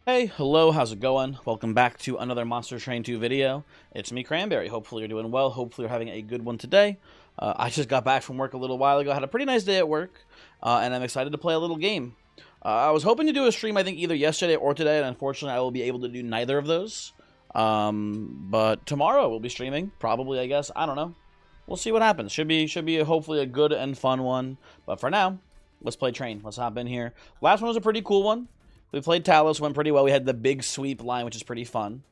Hey, hello, how's it going? Welcome back to another Monster Train 2 video. It's me, Cranberry. Hopefully you're doing well. Hopefully you're having a good one today. I just got back from work a little while ago. Had a pretty nice day at work, and I'm excited to play a little game. I was hoping to do a stream, I think, either yesterday or today, and unfortunately I will be able to do neither of those. But tomorrow we'll be streaming, probably, I guess. I don't know. We'll see what happens. Should be hopefully a good and fun one. But for now, let's play Train. Let's hop in here. Last one was a pretty cool one. We played Talos, went pretty well. We had the big sweep line, which is pretty fun.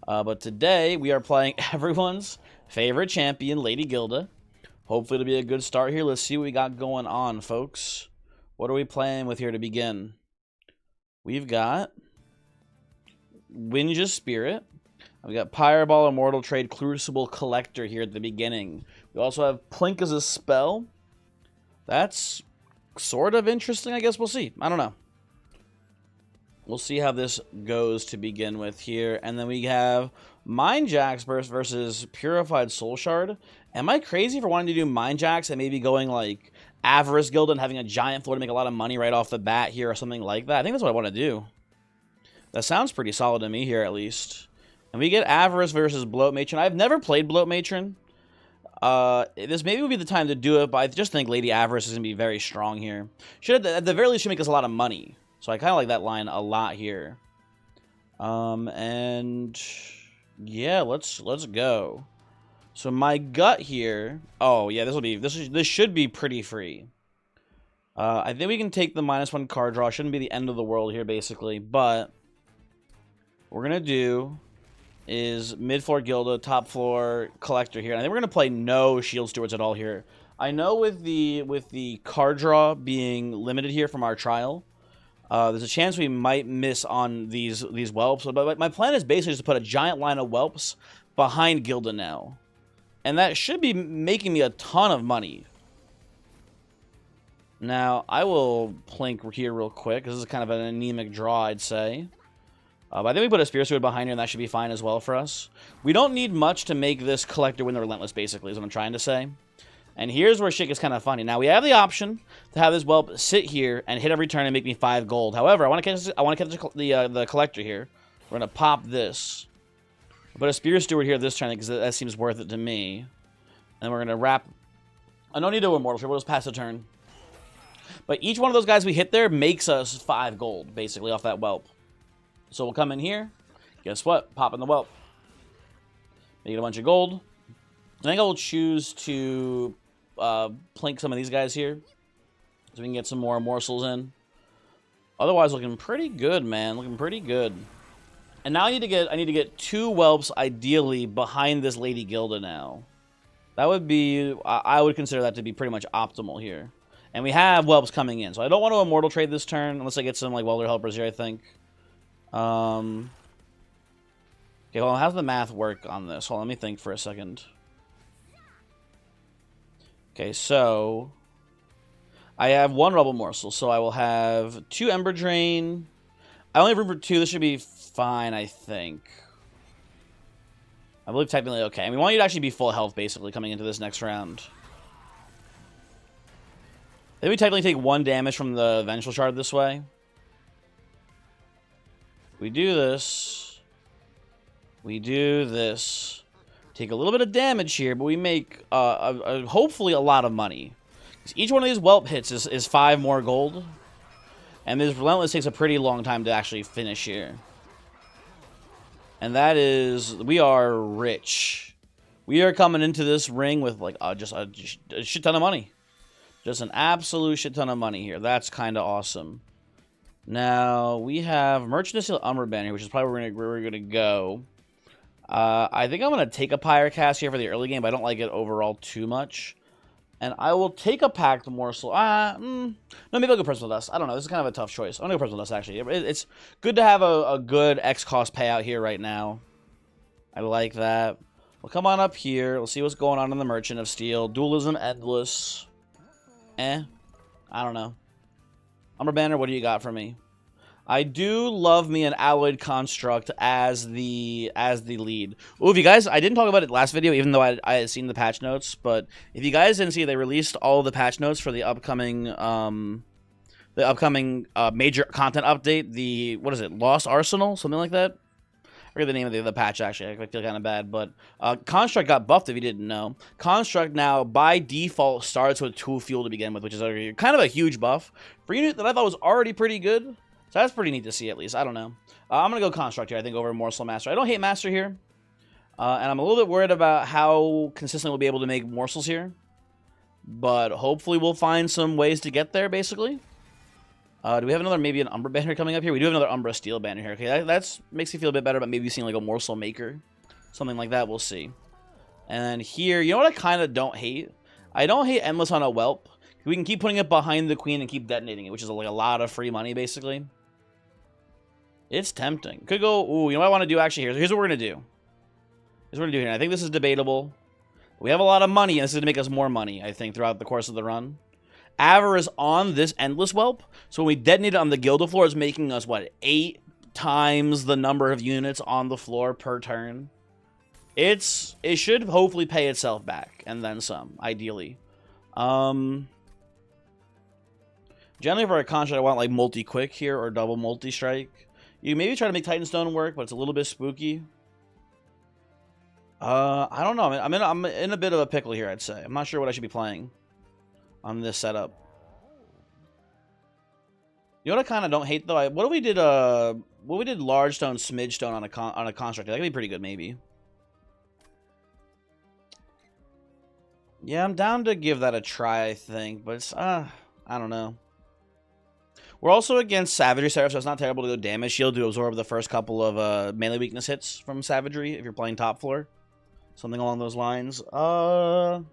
But today, we are playing everyone's favorite champion, Lady Gilda. Hopefully, it'll be a good start here. Let's see what we got going on, folks. What are we playing with here to begin? We've got Winja's Spirit. We got Pyreball, Immortal Trade, Crucible Collector here at the beginning. We also have Plink as a spell. That's sort of interesting, I guess. We'll see. I don't know. We'll see how this goes to begin with here. And then we have Mind Jacks versus Purified Soul Shard. Am I crazy for wanting to do Mind Jacks and maybe going like Avarice Guild and having a giant floor to make a lot of money right off the bat here or something like that? I think that's what I want to do. That sounds pretty solid to me here at least. And we get Avarice versus Bloat Matron. I've never played Bloat Matron. This maybe would be the time to do it, but I just think Lady Avarice is going to be very strong here. At the very least, should make us a lot of money. So I kind of like that line a lot here. And yeah, let's go. So my gut here. Oh yeah, this should be pretty free. I think we can take the -1 card draw. Shouldn't be the end of the world here, basically. But what we're gonna do is mid floor Gilda, top floor Collector here. And I think we're gonna play no Shield Stewards at all here. I know with the card draw being limited here from our trial. There's a chance we might miss on these whelps, but my plan is basically just to put a giant line of whelps behind Gilda now. And that should be making me a ton of money. Now, I will plink here real quick. This is kind of an anemic draw, I'd say. But I think we put a Spear Steward behind here, and that should be fine as well for us. We don't need much to make this Collector win the Relentless, basically, is what I'm trying to say. And here's where shit gets kind of funny. Now, we have the option to have this whelp sit here and hit every turn and make me 5 gold. However, I want to catch the Collector here. We're going to pop this. Put a Spear Steward here this turn because that seems worth it to me. And we're going to wrap... I don't need to Immortal Trade. We'll just pass the turn. But each one of those guys we hit there makes us 5 gold, basically, off that whelp. So we'll come in here. Guess what? Pop in the whelp. Make it a bunch of gold. I think I will choose to... plink some of these guys here so we can get some more morsels in. Otherwise, looking pretty good, man. Looking pretty good. And now I need to get 2 whelps ideally behind this Lady Gilda now. That would be I would consider that to be pretty much optimal here. And we have whelps coming in, so I don't want to Immortal Trade this turn unless I get some like welder helpers here. I think. Okay, well, how's the math work on this? Hold on, let me think for a second. Okay, so I have 1 Rebel Morsel, so I will have 2 Ember Drain. I only have room for 2. This should be fine, I think. I believe technically okay. And we want you to actually be full health, basically, coming into this next round. I think we technically take 1 damage from the Vengeful Shard this way. We do this. We do this. Take a little bit of damage here, but we make hopefully a lot of money. Each one of these whelp hits is 5 more gold. And this Relentless takes a pretty long time to actually finish here. And that is... we are rich. We are coming into this ring with like just a shit ton of money. Just an absolute shit ton of money here. That's kind of awesome. Now, we have Merchant of Steel Umber Banner, which is probably where we're going to go. I think I'm going to take a Pyrocast here for the early game, but I don't like it overall too much. And I will take a Packed Morsel. No, maybe I'll go Principal Dust. I don't know. This is kind of a tough choice. I'm going to go Principal Dust, actually. It's good to have a good X-cost payout here right now. I like that. Well, come on up here. We'll see what's going on in the Merchant of Steel. Dualism Endless. I don't know. Umber Banner, what do you got for me? I do love me an Alloyed Construct as the lead. Ooh, if you guys, I didn't talk about it last video, even though I had seen the patch notes, but if you guys didn't see, they released all the patch notes for the upcoming the upcoming major content update. The, what is it, Lost Arsenal, something like that. I forget the name of the patch, actually. I feel kind of bad, but Construct got buffed, if you didn't know. Construct now, by default, starts with 2 fuel to begin with, which is kind of a huge buff for a unit that I thought was already pretty good. So that's pretty neat to see, at least. I don't know. I'm going to go Construct here, I think, over Morsel Master. I don't hate Master here, and I'm a little bit worried about how consistently we'll be able to make morsels here. But hopefully we'll find some ways to get there, basically. Do we have another, maybe an Umbra banner coming up here? We do have another Umbra Steel banner here. Okay, that makes me feel a bit better about maybe seeing like a Morsel Maker. Something like that, we'll see. And here, you know what I kind of don't hate? I don't hate Endless on a Whelp. We can keep putting it behind the Queen and keep detonating it, which is like a lot of free money, basically. It's tempting. Could go, ooh, you know what I want to do actually here? Here's what we're going to do. Here's what we're going to do here. I think this is debatable. We have a lot of money, and this is going to make us more money, I think, throughout the course of the run. Avarice on this Endless Whelp. So when we detonate it on the Gilded floor, it's making us, what, 8 times the number of units on the floor per turn. It should hopefully pay itself back, and then some, ideally. Generally, for a Construct, I want, like, multi-quick here, or double multi-strike. You maybe try to make Titanstone work, but it's a little bit spooky. I don't know. I'm in a bit of a pickle here, I'd say. I'm not sure what I should be playing on this setup. You know what I kind of don't hate though? What we did large stone, smidge stone on a construct. That could be pretty good, maybe. Yeah, I'm down to give that a try, I think, but it's I don't know. We're also against Savagery Seraph, so it's not terrible to go damage shield to absorb the first couple of melee weakness hits from Savagery if you're playing top floor. Something along those lines. Oh,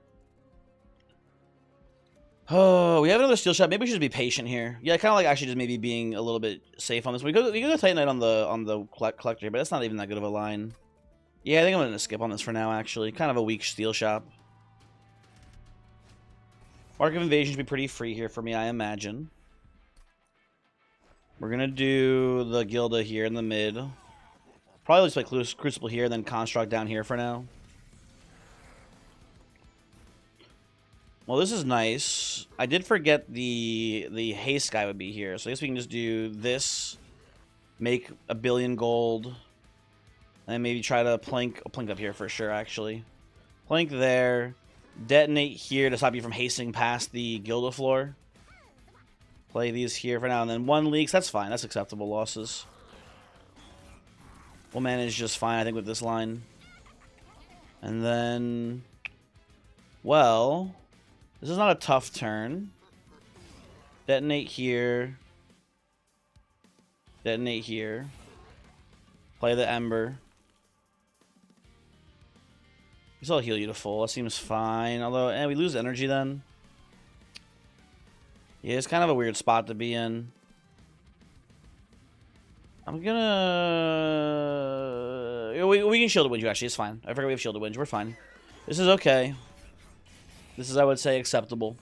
we have another steel shot. Maybe we should just be patient here. Yeah, kind of like actually just maybe being a little bit safe on this. We could go Titanite on the collector, but that's not even that good of a line. Yeah, I think I'm going to skip on this for now, actually. Kind of a weak steel shop. Mark of Invasion should be pretty free here for me, I imagine. We're going to do the Gilda here in the mid. Probably just play Crucible here, then Construct down here for now. Well, this is nice. I did forget the haste guy would be here, so I guess we can just do this, make 1 billion gold, and maybe try to plank up here for sure, actually. Plank there, detonate here to stop you from hasting past the Gilda floor. Play these here for now, and then 1 leaks. That's fine. That's acceptable losses. We'll manage just fine, I think, with this line. And then, well, this is not a tough turn. Detonate here. Detonate here. Play the Ember. Guess I'll heal you to full. That seems fine. Although, we lose energy then. Yeah, it's kind of a weird spot to be in. I'm gonna... We can Shielded Wind you, actually. It's fine. I forgot we have Shielded Wind. We're fine. This is okay. This is, I would say, acceptable.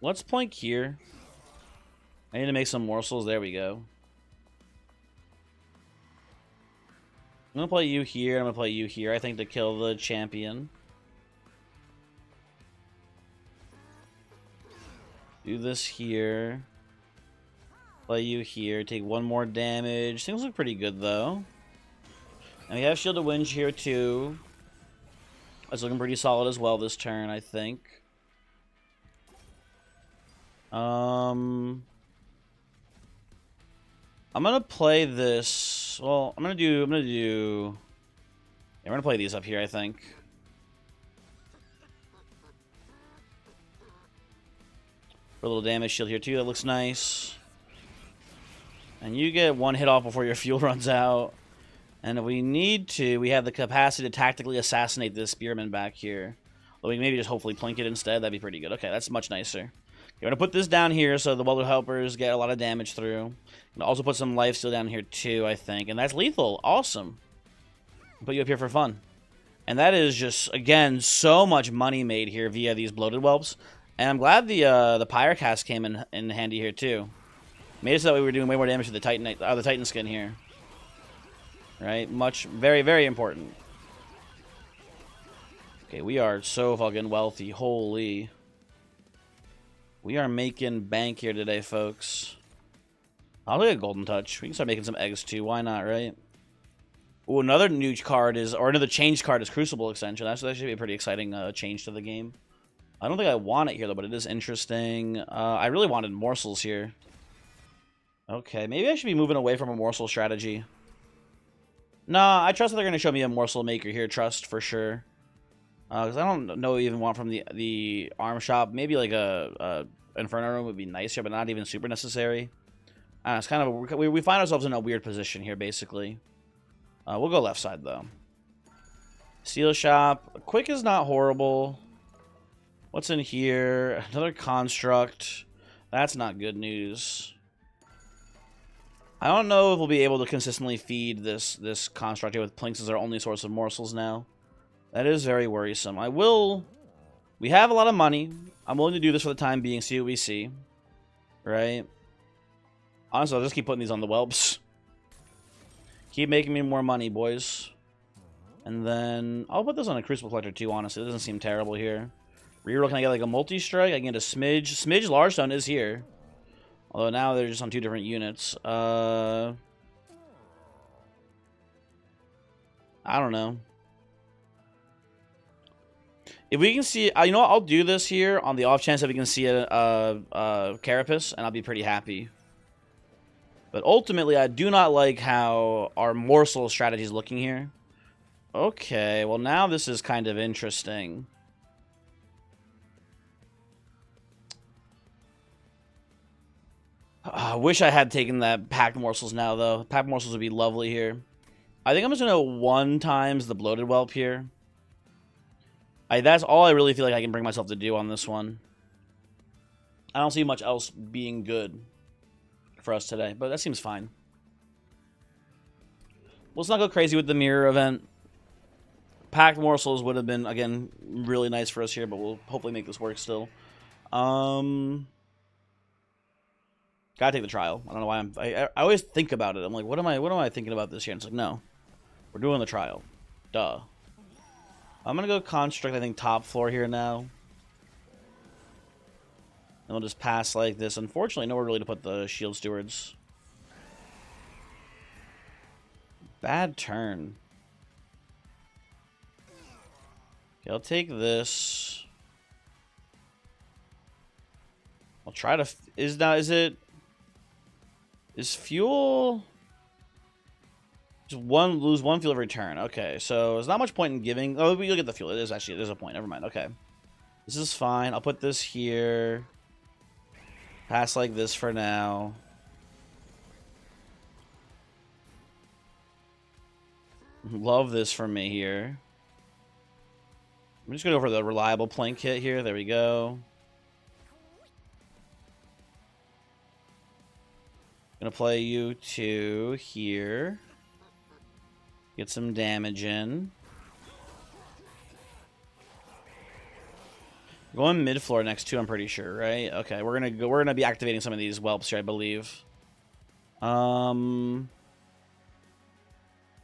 Let's plank here. I need to make some morsels. There we go. I'm going to play you here. I'm going to play you here, I think, to kill the champion. Do this here. Play you here. Take 1 more damage. Things look pretty good, though. And we have Shielded Wind here, too. It's looking pretty solid as well this turn, I think. I'm gonna play this. Well, I'm gonna do. Yeah, we're gonna play these up here, I think. For a little damage shield here too. That looks nice. And you get 1 hit off before your fuel runs out. And if we need to, we have the capacity to tactically assassinate this spearman back here. But we can maybe just hopefully plink it instead. That'd be pretty good. Okay, that's much nicer. You're going to put this down here so the Welder Helpers get a lot of damage through. And also put some lifesteal down here too, I think. And that's lethal. Awesome. Put you up here for fun. And that is just, again, so much money made here via these Bloated Whelps. And I'm glad the Pyrocast came in handy here too. Made it so that we were doing way more damage to the Titan skin here. Right? Very, very important. Okay, we are so fucking wealthy. Holy. We are making bank here today, folks. I'll take a golden touch. We can start making some eggs too. Why not, right? Ooh, another new card is, or another changed card is Crucible Extension. That should be a pretty exciting change to the game. I don't think I want it here, though, but it is interesting. I really wanted morsels here. Okay, maybe I should be moving away from a morsel strategy. Nah, I trust that they're going to show me a morsel maker here. Trust, for sure. Because I don't know even want from the arm shop. Maybe like a Inferno room would be nice here, but not even super necessary. It's kind of we find ourselves in a weird position here, basically. We'll go left side, though. Steel shop. Quick is not horrible. What's in here? Another construct. That's not good news. I don't know if we'll be able to consistently feed this construct here with Plinks as our only source of morsels now. That is very worrisome. We have a lot of money. I'm willing to do this for the time being, see what we see. Right? Honestly, I'll just keep putting these on the whelps. Keep making me more money, boys. And then I'll put this on a Crucible Collector too, honestly. It doesn't seem terrible here. Reroll, can I get like a multi-strike? I can get a smidge. Smidge Largestone is here. Although now they're just on 2 different units. I don't know. If we can see, you know what? I'll do this here on the off chance that we can see a Carapace, and I'll be pretty happy. But ultimately, I do not like how our morsel strategy is looking here. Okay, well now this is kind of interesting. I wish I had taken that packed morsels now, though. Packed morsels would be lovely here. I think I'm just going to 1 times the bloated whelp here. That's all I really feel like I can bring myself to do on this one. I don't see much else being good for us today, but that seems fine. Let's not go crazy with the mirror event. Packed morsels would have been, again, really nice for us here, but we'll hopefully make this work still. Gotta take the trial. I don't know why I always think about it. I'm like, what am I thinking about this here? And it's like, no, we're doing the trial. Duh. I'm gonna go construct, I think, top floor here now. And we'll just pass like this. Unfortunately, nowhere really to put the shield stewards. Bad turn. Okay, I'll take this. I'll try to. Is fuel? Just lose 1 fuel every turn. Okay, so there's not much point in giving. Oh, you'll get the fuel. There's a point. Never mind. Okay, this is fine. I'll put this here. Pass like this for now. Love this for me here. I'm just gonna go for the reliable plank hit here. There we go. Gonna play you 2 here. Get some damage in. Going mid floor next 2, I'm pretty sure, right? Okay, we're gonna be activating some of these whelps here, I believe.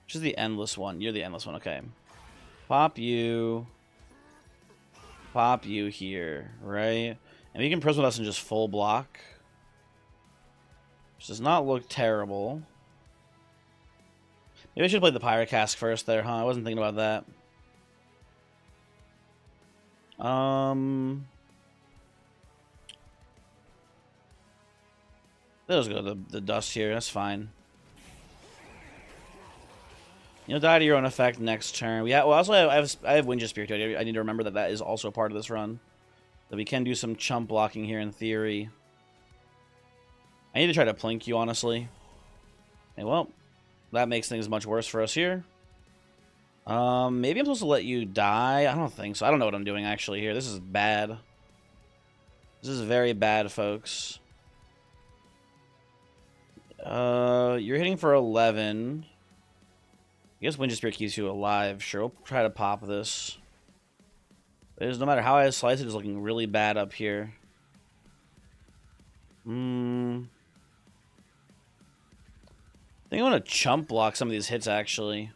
Which is the endless one? You're the endless one, okay. Pop you here, right? And we can press with us in just full block. Which does not look terrible. Maybe I should have played the Pirate Cask first there, huh? I wasn't thinking about that. Let's go to the dust here. That's fine. You'll die to your own effect next turn. I have Winja Spear too. I need to remember that is also part of this run. That we can do some chump blocking here in theory. I need to try to plink you, honestly. Okay, well, that makes things much worse for us here. Maybe I'm supposed to let you die. I don't think so. I don't know what I'm doing actually here. This is bad. This is very bad, folks. You're hitting for 11. I guess Winja Spear keeps you alive. Sure, we'll try to pop this. No matter how I slice it, it's looking really bad up here. I think I want to chump block some of these hits, actually.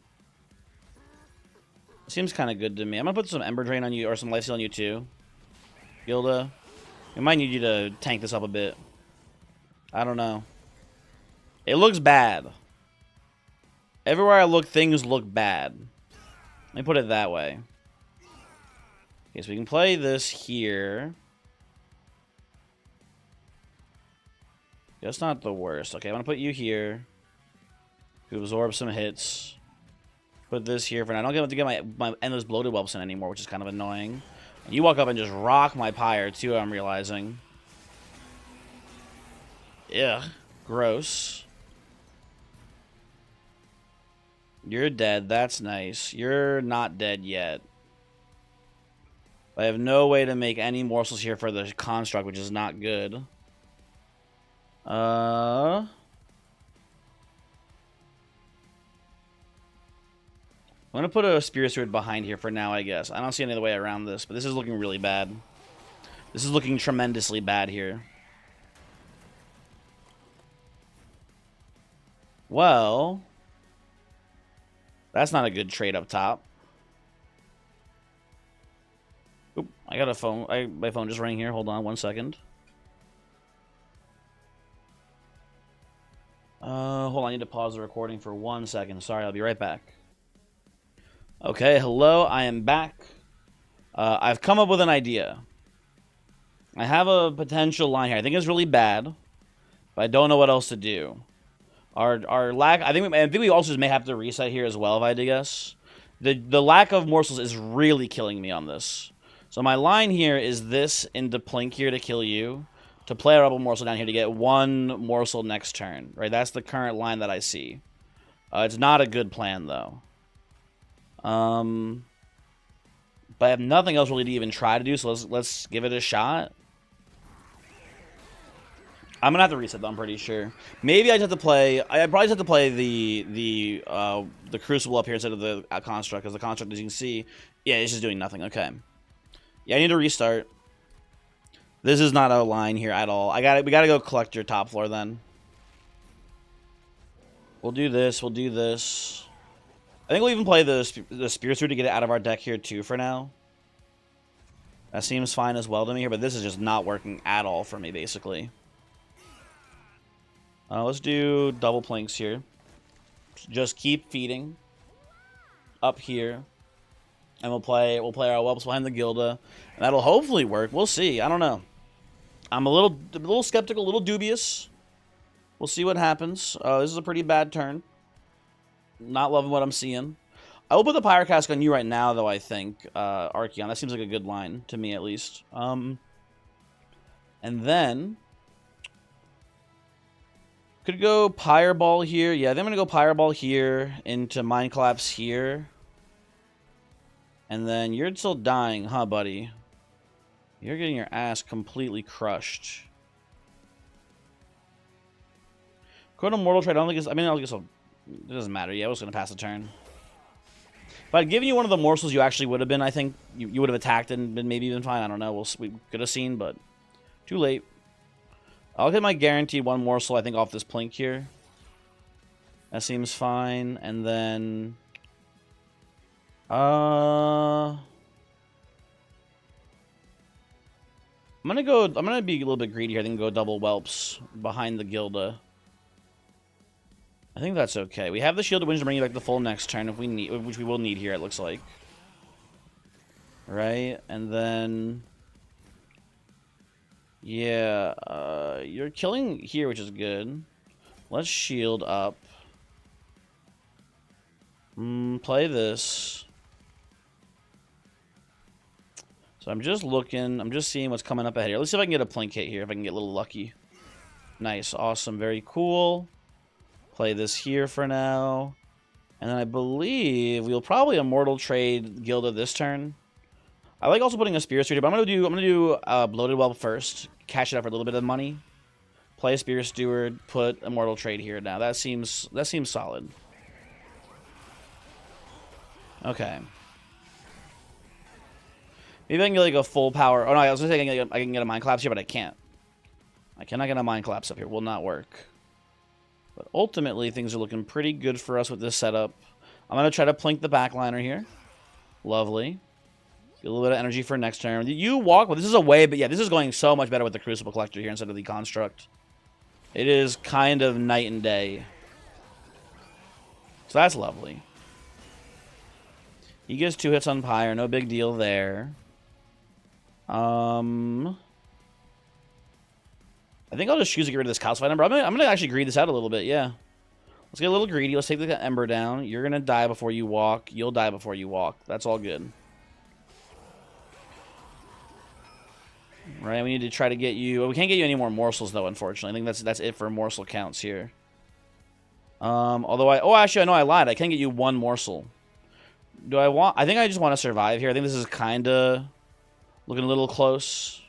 Seems kind of good to me. I'm going to put some Ember Drain on you, or some Lifesteal on you, too. Gilda. We might need you to tank this up a bit. I don't know. It looks bad. Everywhere I look, things look bad. Let me put it that way. Okay, so we can play this here. That's not the worst. Okay, I'm gonna put you here to absorb some hits. Put this here for now. I don't get to get my endless bloated whelps in anymore, which is kind of annoying. And you walk up and just rock my pyre too, I'm realizing. Ugh. Gross. You're dead. That's nice. You're not dead yet. I have no way to make any morsels here for the construct, which is not good. I'm gonna put a Spear Steward behind here for now, I guess. I don't see any other way around this, but this is looking really bad. This is looking tremendously bad here. Well, that's not a good trade up top. Oop, I got a phone. My phone just rang here. Hold on 1 second. Hold on. I need to pause the recording for 1 second. Sorry, I'll be right back. Okay, hello. I am back. I've come up with an idea. I have a potential line here. I think it's really bad, but I don't know what else to do. Our lack. I think we also just may have to reset here as well, if I had to guess. The lack of morsels is really killing me on this. So my line here is this into Plink here to kill you, to play a rebel morsel down here to get one morsel next turn. Right, that's the current line that I see. It's not a good plan though. But I have nothing else really to even try to do. So let's give it a shot. I'm gonna have to reset though, I'm pretty sure. Maybe I just have to play. I probably just have to play the Crucible up here instead of the Construct, because the Construct, as you can see, yeah, it's just doing nothing. Okay. Yeah, I need to restart. This is not a line here at all. We gotta go collect your top floor then. We'll do this. We'll do this. I think we'll even play the Spear Steward to get it out of our deck here too for now. That seems fine as well to me here, but this is just not working at all for me, basically. Let's do double Plinks here. Just keep feeding up here, and we'll play our whelps behind the Gilda, and that'll hopefully work. We'll see. I don't know. I'm a little skeptical, a little dubious. We'll see what happens. This is a pretty bad turn. Not loving what I'm seeing. I will put the Pyrocask on you right now, though. I think Archeon. That seems like a good line to me, at least. And then could go Pyreball here. Yeah, then I'm gonna go Pyreball here into Mind Collapse here. And then you're still dying, huh, buddy? You're getting your ass completely crushed. Go to Mortal Trade. I don't think it's. I mean, I guess it doesn't matter. Yeah, I was gonna pass the turn. If I'd given you one of the morsels, you actually would have been. I think you would have attacked and been maybe even fine. I don't know. We could have seen, but too late. I'll get my guaranteed one morsel, I think, off this Plink here. That seems fine. And then I'm gonna be a little bit greedy here. I think go double whelps behind the Gilda. I think that's okay. We have the Shield of Winds to bring you back the full next turn if we need, which we will need here, it looks like. Right? And then yeah, you're killing here, which is good. Let's shield up. Play this. So I'm just looking. I'm just seeing what's coming up ahead here. Let's see if I can get a Plink hit here, if I can get a little lucky. Nice. Awesome. Very cool. Play this here for now. And then I believe we'll probably Immortal Trade Gilda this turn. I like also putting a Spear Steward here, but I'm gonna do Bloated Whelp first. Cash it out for a little bit of money. Play a Spear Steward, put Immortal Trade here now. That seems solid. Okay. Maybe I can get like a full power. Oh no, I was gonna say I can get a Mind Collapse here, but I can't. I cannot get a Mind Collapse up here. Will not work. But ultimately, things are looking pretty good for us with this setup. I'm gonna try to Plink the backliner here. Lovely. Get a little bit of energy for next turn. You walk. Well, this is a way, but yeah, this is going so much better with the Crucible Collector here instead of the Construct. It is kind of night and day. So that's lovely. He gets 2 hits on Pyre. No big deal there. I think I'll just choose to get rid of this Calcify number. I'm gonna actually greed this out a little bit, yeah. Let's get a little greedy. Let's take the Ember down. You're gonna die before you walk. You'll die before you walk. That's all good. Right, we need to try to get you... We can't get you any more morsels, though, unfortunately. I think that's it for morsel counts here. Although Oh, actually, I know I lied. I can get you 1 morsel. Do I want... I think I just want to survive here. I think this is kind of looking a little close.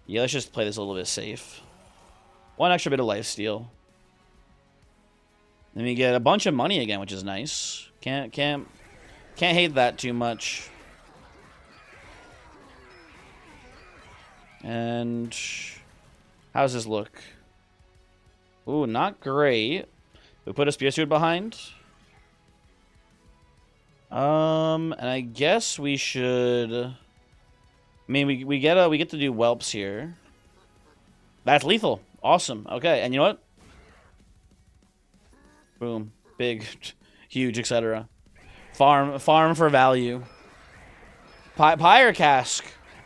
Yeah, let's just play this a little bit safe. 1 extra bit of lifesteal. Then we get a bunch of money again, which is nice. Can't hate that too much. And how does this look? Ooh, not great. We put a Spear Suit behind. And I guess we should... I mean, we get to do whelps here. That's lethal. Awesome. Okay, and you know what? Boom. Big, huge, etc. Farm for value. Pyre Cask.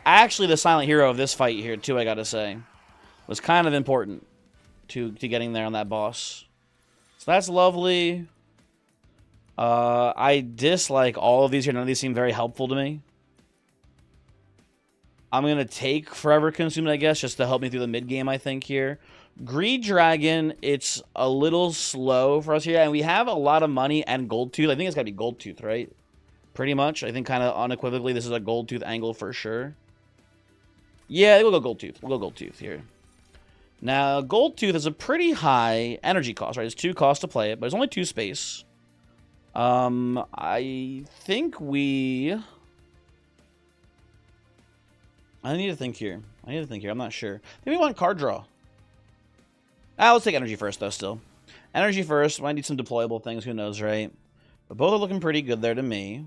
Actually, the silent hero of this fight here, too, I gotta say. Was kind of important to getting there on that boss. So that's lovely. I dislike all of these here. None of these seem very helpful to me. I'm going to take Forever Consumed, I guess, just to help me through the mid-game, I think, here. Greed Dragon, it's a little slow for us here. And we have a lot of money and Goldtooth. I think it's got to be Goldtooth, right? Pretty much. I think kind of unequivocally this is a Goldtooth angle for sure. Yeah, we'll go Goldtooth. We'll go Goldtooth here. Now, Goldtooth is a pretty high energy cost, right? It's 2 costs to play it, but it's only 2 space. I think we... I need to think here. I'm not sure. Maybe we want card draw. Let's take energy first, though, still. Energy first. Might need some deployable things. Who knows, right? But both are looking pretty good there to me.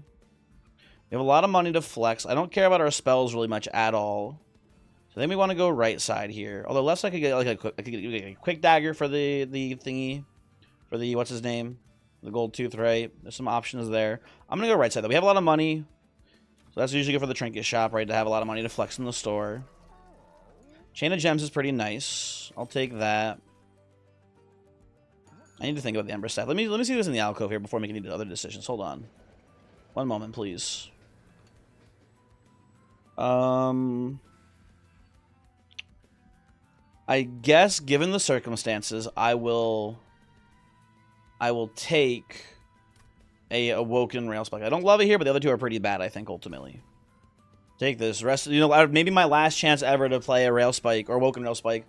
We have a lot of money to flex. I don't care about our spells really much at all. So then we want to go right side here. Although left side I could get like a quick dagger for the thingy. For the, what's his name? The Goldtooth, right? There's some options there. I'm going to go right side, though. We have a lot of money. So that's usually good for the trinket shop, right? To have a lot of money to flex in the store. Chain of Gems is pretty nice. I'll take that. I need to think about the Ember staff. Let me see what's in the alcove here before making any other decisions. Hold on. One moment, please. I guess, given the circumstances, I will take a Awoken Railspike. I don't love it here, but the other 2 are pretty bad, I think, ultimately. Take this. Rest, you know, maybe my last chance ever to play a Railspike or Awoken Railspike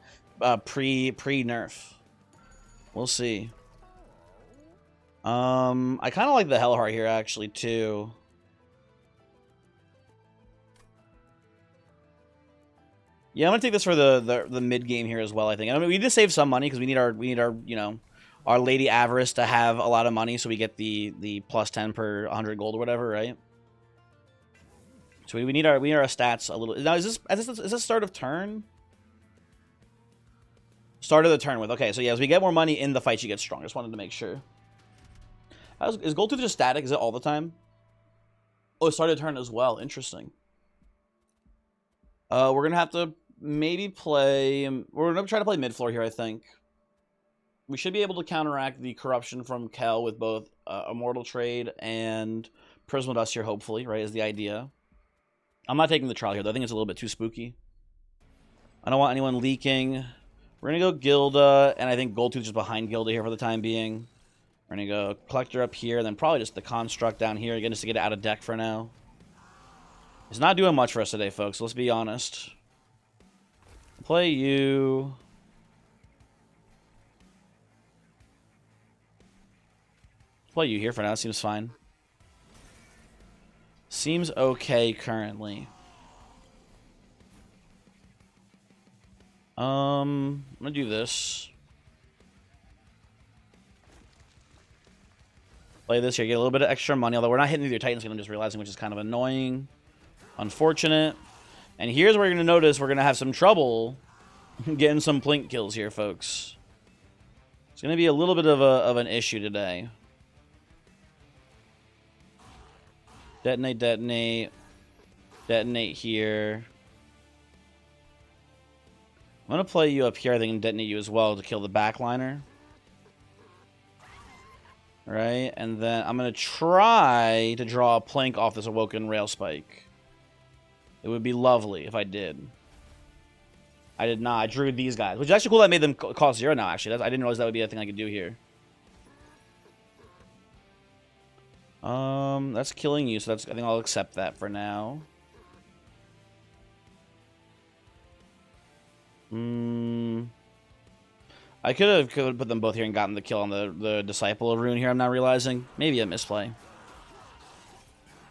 pre-nerf. We'll see. I kind of like the Hellheart here, actually, too. Yeah, I'm gonna take this for the mid game here as well. I think. I mean, we need to save some money because we need our you know, our Lady Avarice to have a lot of money, so we get the plus 10 per 100 gold or whatever, right? So we need our stats a little. Now is this start of turn? Start of the turn with. Okay, so yeah, as we get more money in the fight, she gets stronger. Just wanted to make sure. Is Goldtooth just static? Is it all the time? Oh, it started turn as well. Interesting. We're gonna have to maybe play... We're gonna try to play mid-floor here, I think. We should be able to counteract the corruption from Kel with both Immortal Trade and Prismal Dust here, hopefully, right, is the idea. I'm not taking the trial here, though. I think it's a little bit too spooky. I don't want anyone leaking. We're gonna go Gilda, and I think Goldtooth just behind Gilda here for the time being. We're gonna go Collector up here, and then probably just the Construct down here, again, just to get it out of deck for now. It's not doing much for us today, folks. Let's be honest. Play you. Play you here for now. Seems fine. Seems okay currently. I'm gonna do this. Play this here, get a little bit of extra money, although we're not hitting with your Titans, I'm just realizing, which is kind of annoying. Unfortunate. And here's where you're going to notice we're going to have some trouble getting some plink kills here, folks. It's going to be a little bit of an issue today. Detonate, detonate. Detonate here. I'm going to play you up here, I think, and detonate you as well to kill the backliner. Right? And then I'm going to try to draw a plink off this Awoken Rail Spike. It would be lovely if I did. I did not. I drew these guys, which is actually cool. I made them cost 0 now, actually. I didn't realize that would be a thing I could do here. That's killing you, so I think I'll accept that for now. I could have put them both here and gotten the kill on the Disciple of Rune here, I'm not realizing. Maybe a misplay.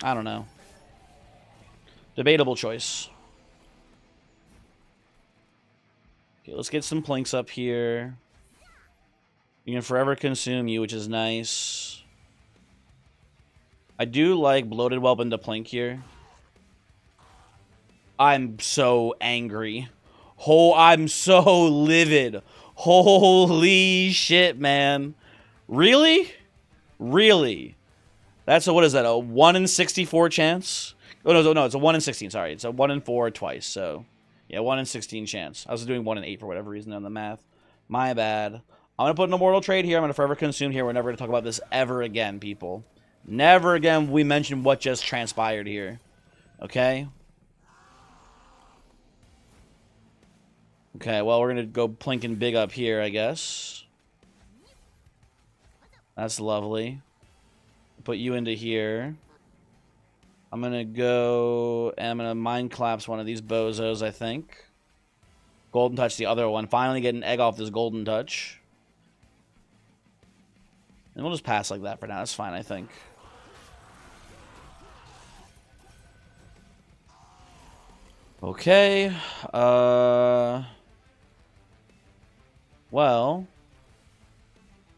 I don't know. Debatable choice. Okay, let's get some plinks up here. You can forever consume you, which is nice. I do like Bloated Whelp into plink here. I'm so angry. Oh, I'm so livid. Holy shit, man. Really? Really? That's a, what is that, a 1 in 64 chance? Oh, no, it's a 1 in 16, sorry. It's a 1 in 4 twice, so... Yeah, 1 in 16 chance. I was doing 1 in 8 for whatever reason on the math. My bad. I'm going to put an Immortal Trade here. I'm going to forever consume here. We're never going to talk about this ever again, people. Never again will we mention what just transpired here. Okay? Okay, well, we're going to go plinking big up here, I guess. That's lovely. Put you into here. I'm going to go... And I'm going to Mind Collapse one of these bozos, I think. Golden Touch the other one. Finally get an egg off this Golden Touch. And we'll just pass like that for now. That's fine, I think. Okay. Well,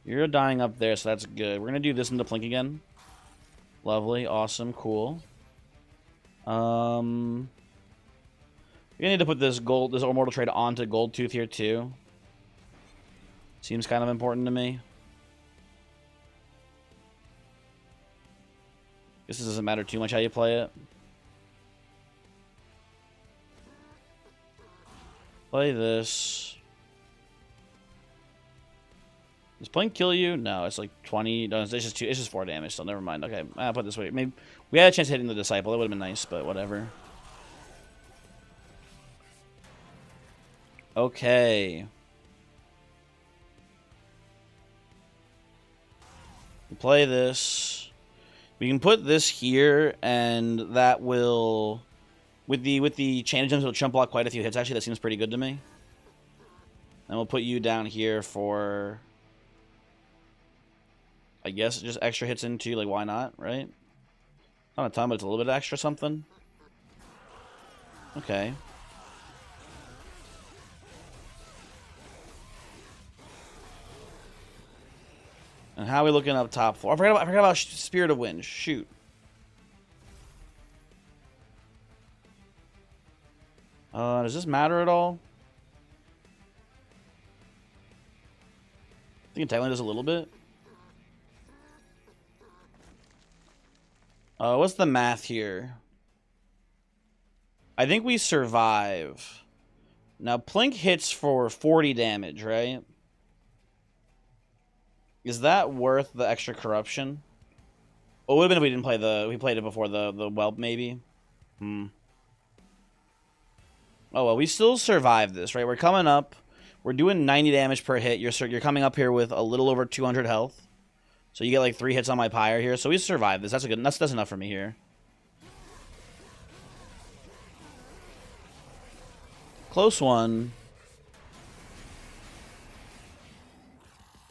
you're dying up there, so that's good. We're going to do this into plink again. Lovely, awesome, cool. You're going to need to put this Immortal Trade onto Goldtooth here, too. Seems kind of important to me. Guess it doesn't matter too much how you play it. Play this. Does plink kill you? No, it's like 20. No, it's just 2. It's just 4 damage. So never mind. Okay, I'll put it this way. Maybe we had a chance of hitting the Disciple. That would have been nice, but whatever. Okay. We play this. We can put this here, and that will, with the chain of gems, it'll chump block quite a few hits. Actually, that seems pretty good to me. And we'll put you down here for, I guess, just extra hits into, like, why not, right? Not a ton, but it's a little bit extra something. Okay. And how are we looking up top 4? I forgot about Spirit of Wind. Shoot. Does this matter at all? I think it technically does a little bit. What's the math here? I think we survive. Now, plink hits for 40 damage, right? Is that worth the extra corruption? Oh, it would have been if we didn't play we played it before the whelp, maybe. Oh, well, we still survived this, right? We're coming up. We're doing 90 damage per hit. You're coming up here with a little over 200 health. So you get like 3 hits on my pyre here. So we survived this. That's that's enough for me here. Close one.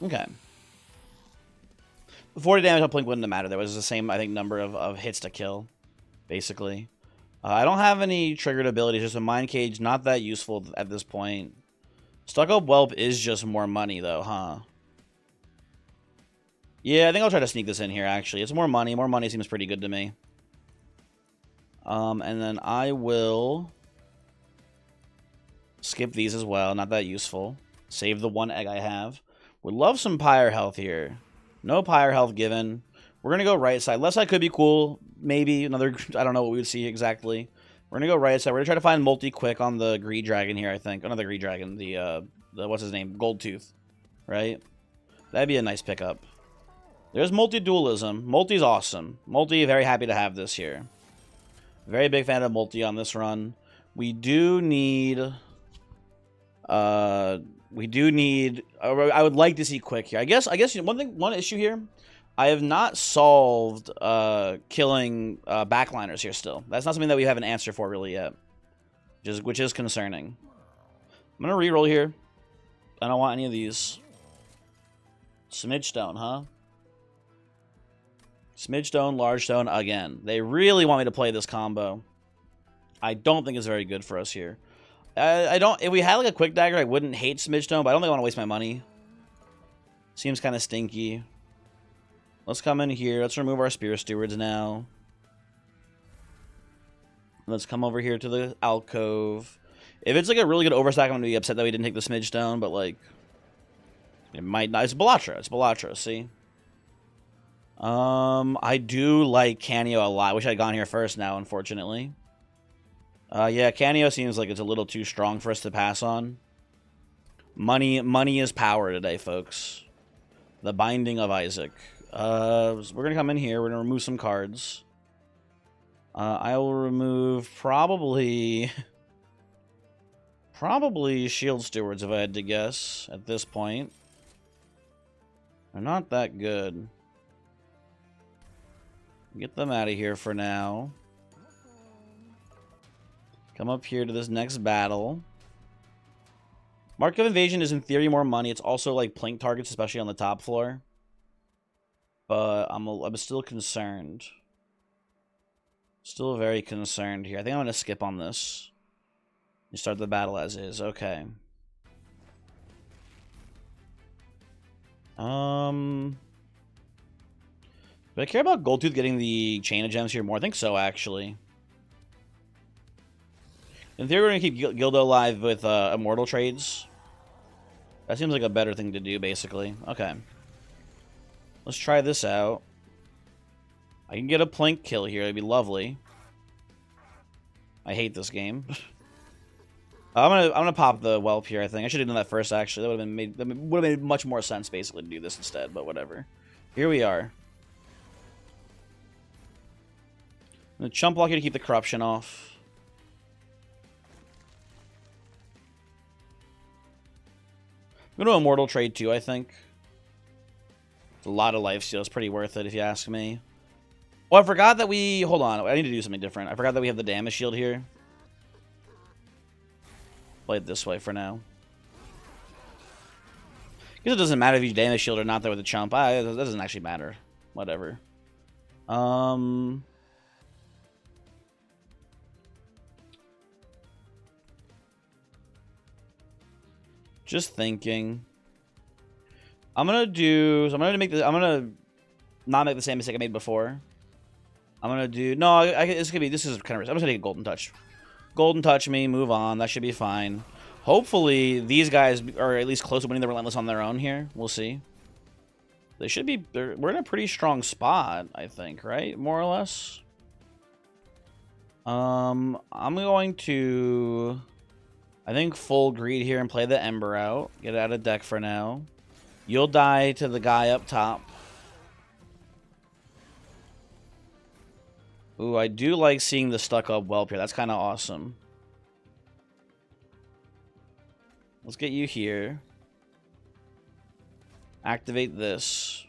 Okay. The 40 damage on plink wouldn't have mattered. There was the same, I think, number of hits to kill, basically. I don't have any triggered abilities. Just a Mind Cage, not that useful at this point. Stuck Up Whelp is just more money, though, huh? Yeah, I think I'll try to sneak this in here, actually. It's more money. More money seems pretty good to me. And then I will skip these as well. Not that useful. Save the 1 egg I have. Would love some Pyre health here. No Pyre health given. We're going to go right side. Left side could be cool. Maybe another... I don't know what we would see exactly. We're going to go right side. We're going to try to find multi-quick on the Greed Dragon here, I think. Another Greed Dragon. The what's his name? Goldtooth. Right? That'd be a nice pickup. There's multi-dualism. Multi's awesome. Multi, very happy to have this here. Very big fan of multi on this run. We do need... I would like to see quick here. I guess one issue here, I have not solved killing backliners here still. That's not something that we have an answer for really yet, which is concerning. I'm gonna reroll here. I don't want any of these. Smidge Stone, huh? Smidge Stone, Large Stone again. They really want me to play this combo. I don't think it's very good for us here. I don't. If we had like a quick dagger, I wouldn't hate Smidge Stone, but I don't think I want to waste my money. Seems kind of stinky. Let's come in here. Let's remove our Spear Stewards now. Let's come over here to the alcove. If it's like a really good overstack, I'm gonna be upset that we didn't take the Smidge Stone, but like, it might not. It's Bellatra. It's Bellatra. See. I do like Canio a lot. Wish I'd gone here first now, unfortunately. Yeah, Canio seems like it's a little too strong for us to pass on. Money is power today, folks. The Binding of Isaac. We're going to come in here. We're going to remove some cards. I will remove probably Shield Stewards if I had to guess at this point. They're not that good. Get them out of here for now. Come up here to this next battle. Mark of Invasion is in theory more money. It's also like plink targets, especially on the top floor. But I'm still concerned. Still very concerned here. I think I'm going to skip on this. You start the battle as is. Okay. Do I care about Goldtooth getting the Chain of Gems here more? I think so, actually. In theory, we're going to keep Gildo alive with Immortal trades. That seems like a better thing to do, basically. Okay. Let's try this out. I can get a plink kill here. It'd be lovely. I hate this game. I'm gonna pop the Whelp here, I think. I should have done that first, actually. That would have made much more sense, basically, to do this instead, but whatever. Here we are. I'm gonna chump block here to keep the corruption off. I'm going to Immortal trade too, I think. It's a lot of lifesteal. It's pretty worth it if you ask me. Oh, I forgot that we... Hold on. I need to do something different. I forgot that we have the damage shield here. Play it this way for now. Because it doesn't matter if you damage shield or not there with the chump. That doesn't actually matter. Whatever. Just thinking. I'm gonna not make the same mistake I made before. I'm gonna do this is kind of. I'm just gonna take a Golden Touch. Golden Touch me, move on. That should be fine. Hopefully these guys are at least close to winning the Relentless on their own here. We'll see. They should be. We're in a pretty strong spot, I think, right? More or less. I'm going to. I think full greed here and play the Ember out. Get it out of deck for now. You'll die to the guy up top. Ooh, I do like seeing the stuck-up Whelp here. That's kind of awesome. Let's get you here. Activate this.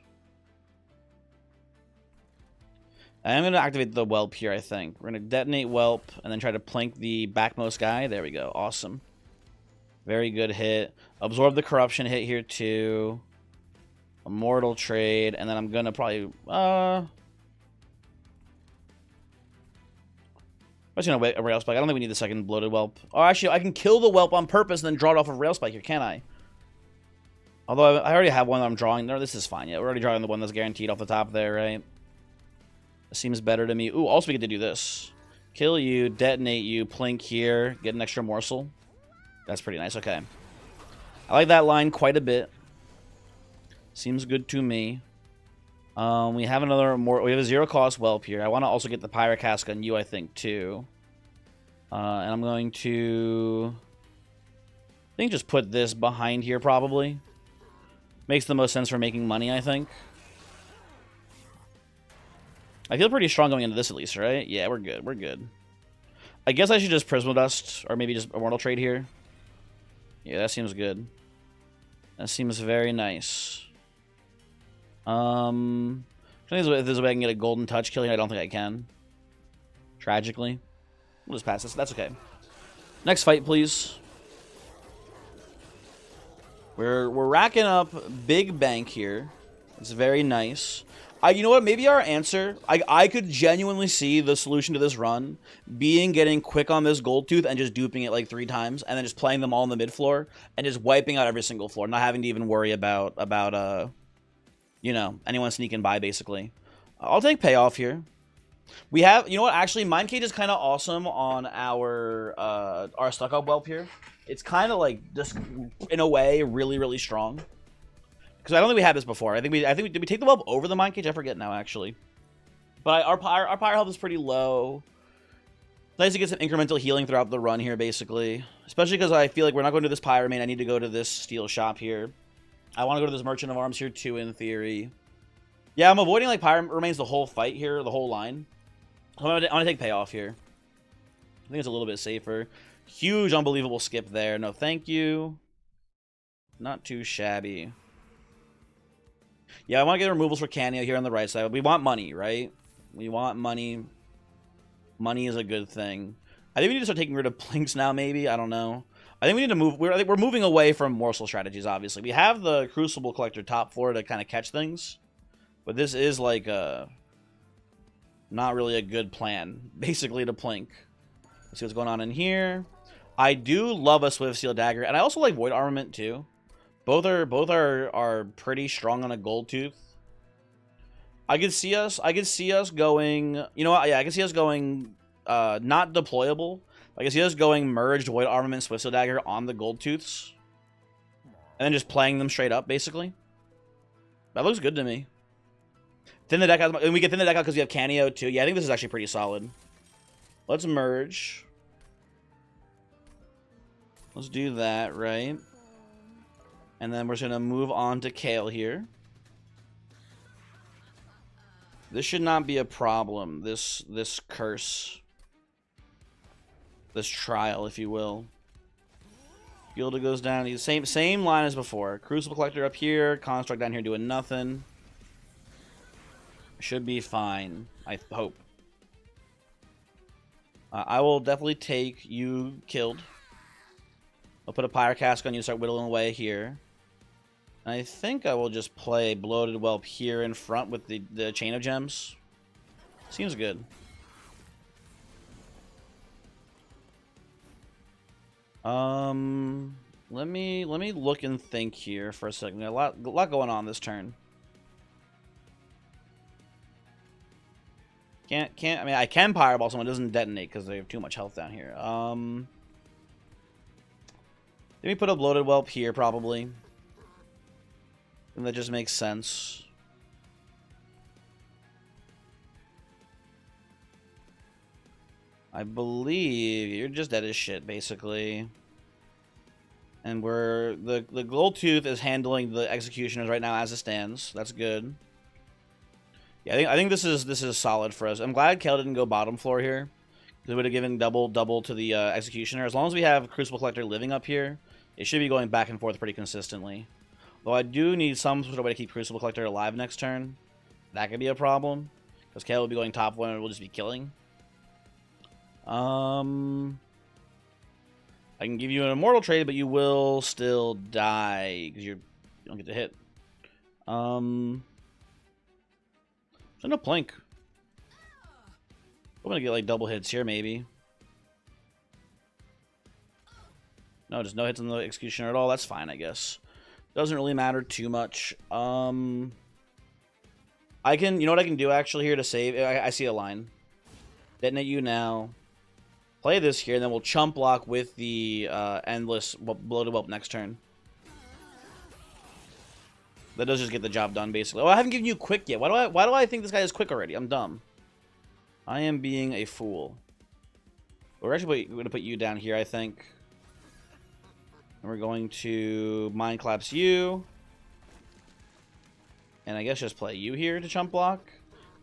I'm going to activate the Whelp here, I think. We're going to detonate Whelp and then try to plink the backmost guy. There we go. Awesome. Very good hit. Absorb the corruption hit here too. Immortal trade. And then I'm going to probably... I'm just going to wait a Rail Spike. I don't think we need the second bloated Whelp. Oh, actually, I can kill the Whelp on purpose and then draw it off of Rail Spike here, can't I? Although I already have one that I'm drawing. No, this is fine. Yeah, we're already drawing the one that's guaranteed off the top there, right? It seems better to me. Ooh, also we get to do this. Kill you, detonate you, plink here, get an extra morsel. That's pretty nice. Okay. I like that line quite a bit. Seems good to me. We have we have a 0 cost whelp here. I want to also get the Pyro Cask on you, I think, too. And I'm going to... I think just put this behind here, probably. Makes the most sense for making money, I think. I feel pretty strong going into this, at least, right? Yeah, we're good. We're good. I guess I should just Prisma Dust, or maybe just Immortal Trade here. Yeah, that seems good. That seems very nice. If there's a way I can get a Golden Touch kill here, I don't think I can. Tragically. We'll just pass this. That's okay. Next fight, please. We're racking up big bank here. It's very nice. You know what? Maybe our answer... I could genuinely see the solution to this run being getting quick on this Goldtooth and just duping it like 3 times, and then just playing them all in the mid floor and just wiping out every single floor, not having to even worry about you know, anyone sneaking by, basically. I'll take payoff here. We have... You know what? Actually, Mind Cage is kind of awesome on our Stuck-Up Whelp here. It's kind of like, just in a way, really, really strong. Because I don't think we had this before. I think did we take the whelp over the Mind Cage? I forget now, actually. But our Pyre health is pretty low. Nice to get some incremental healing throughout the run here, basically. Especially because I feel like we're not going to this Pyre main. I need to go to this Steel Shop here. I want to go to this Merchant of Arms here, too, in theory. Yeah, I'm avoiding, like, Pyre remains the whole fight here, the whole line. I'm going to take payoff here. I think it's a little bit safer. Huge, unbelievable skip there. No, thank you. Not too shabby. Yeah, I want to get removals for Canio here on the right side. We want money, right? We want money. Money is a good thing. I think we need to start taking rid of Plinks now, maybe. I don't know. I think we need to move... I think we're moving away from morsel strategies, obviously. We have the Crucible Collector top floor to kind of catch things. But this is, like, not really a good plan, basically, to Plink. Let's see what's going on in here. I do love a Swift Steel Dagger. And I also like Void Armament, too. Both are pretty strong on a Goldtooth. I could see us going, you know what? Yeah, I can see us going not deployable. I can see us going merged Void Armament Swift Steel Dagger on the Goldtooths. And then just playing them straight up, basically. That looks good to me. Thin the deck out, and we get thin the deck out because we have Canio too. Yeah, I think this is actually pretty solid. Let's merge. Let's do that, right? And then we're just going to move on to Kale here. This should not be a problem, this curse. This trial, if you will. Gilda goes down. Same line as before. Crucible Collector up here. Construct down here doing nothing. Should be fine, I hope. I will definitely take you killed. I'll put a Pyre Cask on you to start whittling away here. And I think I will just play Bloated Whelp here in front with the Chain of Gems. Seems good. Let me look and think here for a second. A lot going on this turn. I mean, I can Pyreball someone. It doesn't detonate because they have too much health down here. Let me put a Bloated Whelp here, probably. And that just makes sense. I believe you're just dead as shit, basically. And the Goldtooth is handling the Executioners right now as it stands. That's good. Yeah, I think this is solid for us. I'm glad Kel didn't go bottom floor here. It would have given double to the Executioner. As long as we have Crucible Collector living up here, it should be going back and forth pretty consistently. Though I do need some sort of way to keep Crucible Collector alive next turn. That could be a problem. Because Kale will be going top one and we'll just be killing. I can give you an Immortal Trade, but you will still die. Because you don't get to hit. So no Plink. I'm gonna get like double hits here, maybe. No, just no hits on the Executioner at all. That's fine, I guess. Doesn't really matter too much. I can, you know what I can do actually here to save? I see a line. Detonate you now. Play this here, and then we'll chump block with the endless bloated whelp next turn. That does just get the job done, basically. Oh, I haven't given you quick yet. Why do I think this guy is quick already? I'm dumb. I am being a fool. We're actually going to put you down here, I think. And we're going to Mind Collapse you. And I guess just play you here to chump block.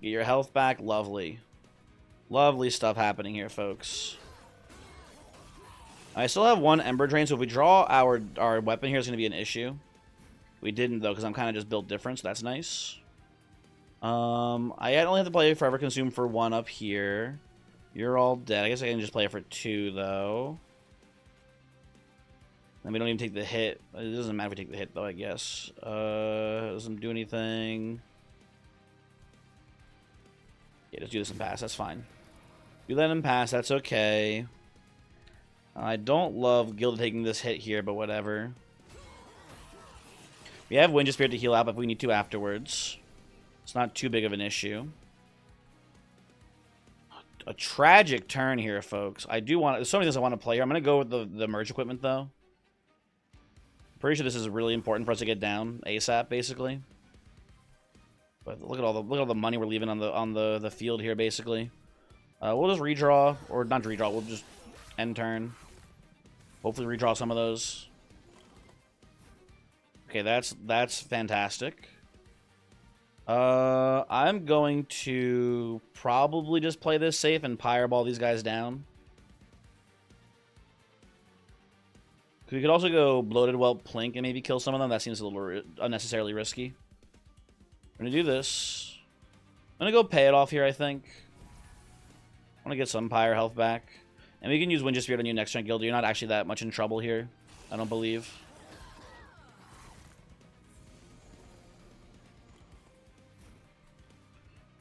Get your health back. Lovely. Lovely stuff happening here, folks. I still have one Ember Drain, so if we draw our weapon here, it's going to be an issue. We didn't, though, because I'm kind of just built different, so that's nice. I only have to play Forever Consume for 1 up here. You're all dead. I guess I can just play it for 2, though. And we don't even take the hit. It doesn't matter if we take the hit, though, I guess. Doesn't do anything. Yeah, just do this and pass. That's fine. Do that and pass. That's okay. I don't love Gilded taking this hit here, but whatever. We have Wind Spirit to heal out if we need to afterwards. It's not too big of an issue. A tragic turn here, folks. I do want... There's so many things I want to play here. I'm going to go with the merge equipment, though. Pretty sure this is really important for us to get down ASAP, basically. But look at all the money we're leaving on the field here, basically. We'll just redraw, or not redraw. We'll just end turn. Hopefully redraw some of those. Okay, that's fantastic. I'm going to probably just play this safe and Pyreball these guys down. We could also go Bloated Whelp Plink and maybe kill some of them. That seems a little unnecessarily risky. We're going to do this. I'm going to go pay it off here, I think. I want to get some Pyre health back. And we can use Wind Spirit on you next turn, Gilda. You're not actually that much in trouble here, I don't believe.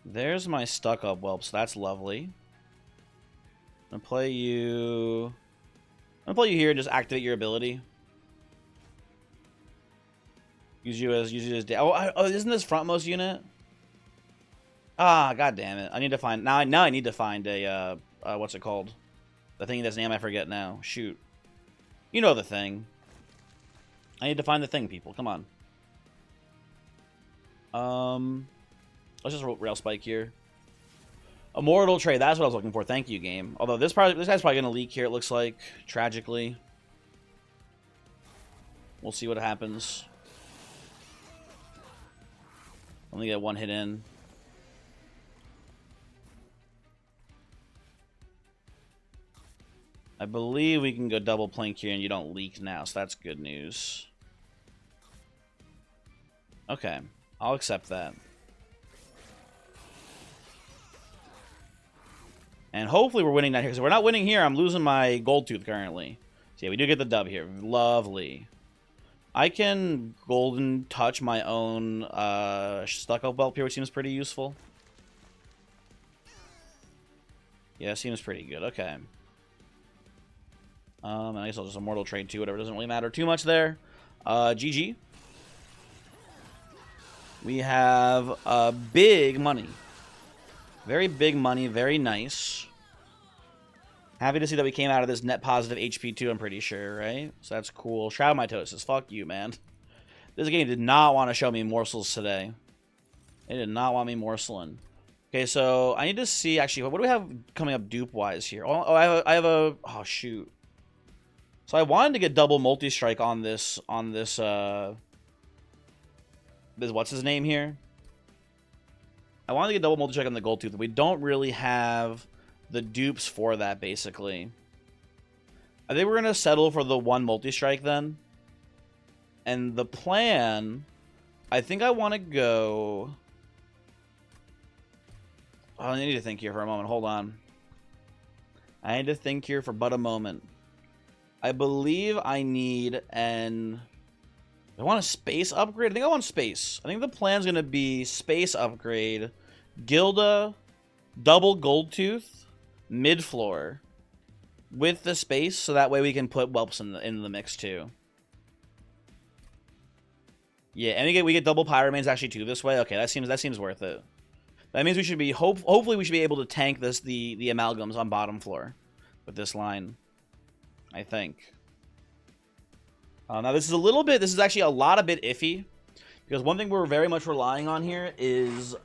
There's my stuck-up whelp, so that's lovely. I'm going to play you... I'm going to play you here and just activate your ability. Use you as... Oh, isn't this frontmost unit? Ah, god damn it. I need to find... Now I need to find a... what's it called? The thing that's name I forget now. Shoot. You know the thing. I need to find the thing, people. Come on. Let's just rail spike here. Immortal trade. That's what I was looking for. Thank you, game. Although this guy's probably going to leak here, it looks like. Tragically. We'll see what happens. Only get 1 hit in. I believe we can go double Plink here and you don't leak now, so that's good news. Okay. I'll accept that. And hopefully we're winning that here. Because if we're not winning here, I'm losing my Goldtooth currently. So yeah, we do get the dub here. Lovely. I can golden touch my own stuck-up whelp here, which seems pretty useful. Yeah, seems pretty good. Okay. And I guess I'll just Immortal trade too. Whatever, doesn't really matter too much there. GG. We have big money. Very big money, very nice. Happy to see that we came out of this net positive HP 2, I'm pretty sure, right? So that's cool. Shroud Mitosis, fuck you, man. This game did not want to show me morsels today. They did not want me morseling. Okay, so I need to see, actually, what do we have coming up dupe-wise here? Oh, I have a, oh, shoot. So I wanted to get double multi-strike on this, what's his name here? I wanted to get double multi-strike on the Goldtooth. We don't really have the dupes for that, basically. I think we're going to settle for the 1 multi-strike then. And the plan, I think I want to go... Oh, I need to think here for a moment. Hold on. I need to think here for but a moment. I believe I need an... I want a space upgrade? I think I want space. I think the plan's going to be space upgrade, Gilda, double Goldtooth, mid-floor, with the space, so that way we can put whelps in the mix too. Yeah, and we get double Pyromanes actually too this way. Okay, that seems worth it. That means we should be hopefully we should be able to tank the amalgams on bottom floor with this line. I think. Now this is actually a lot a bit iffy because one thing we're very much relying on here is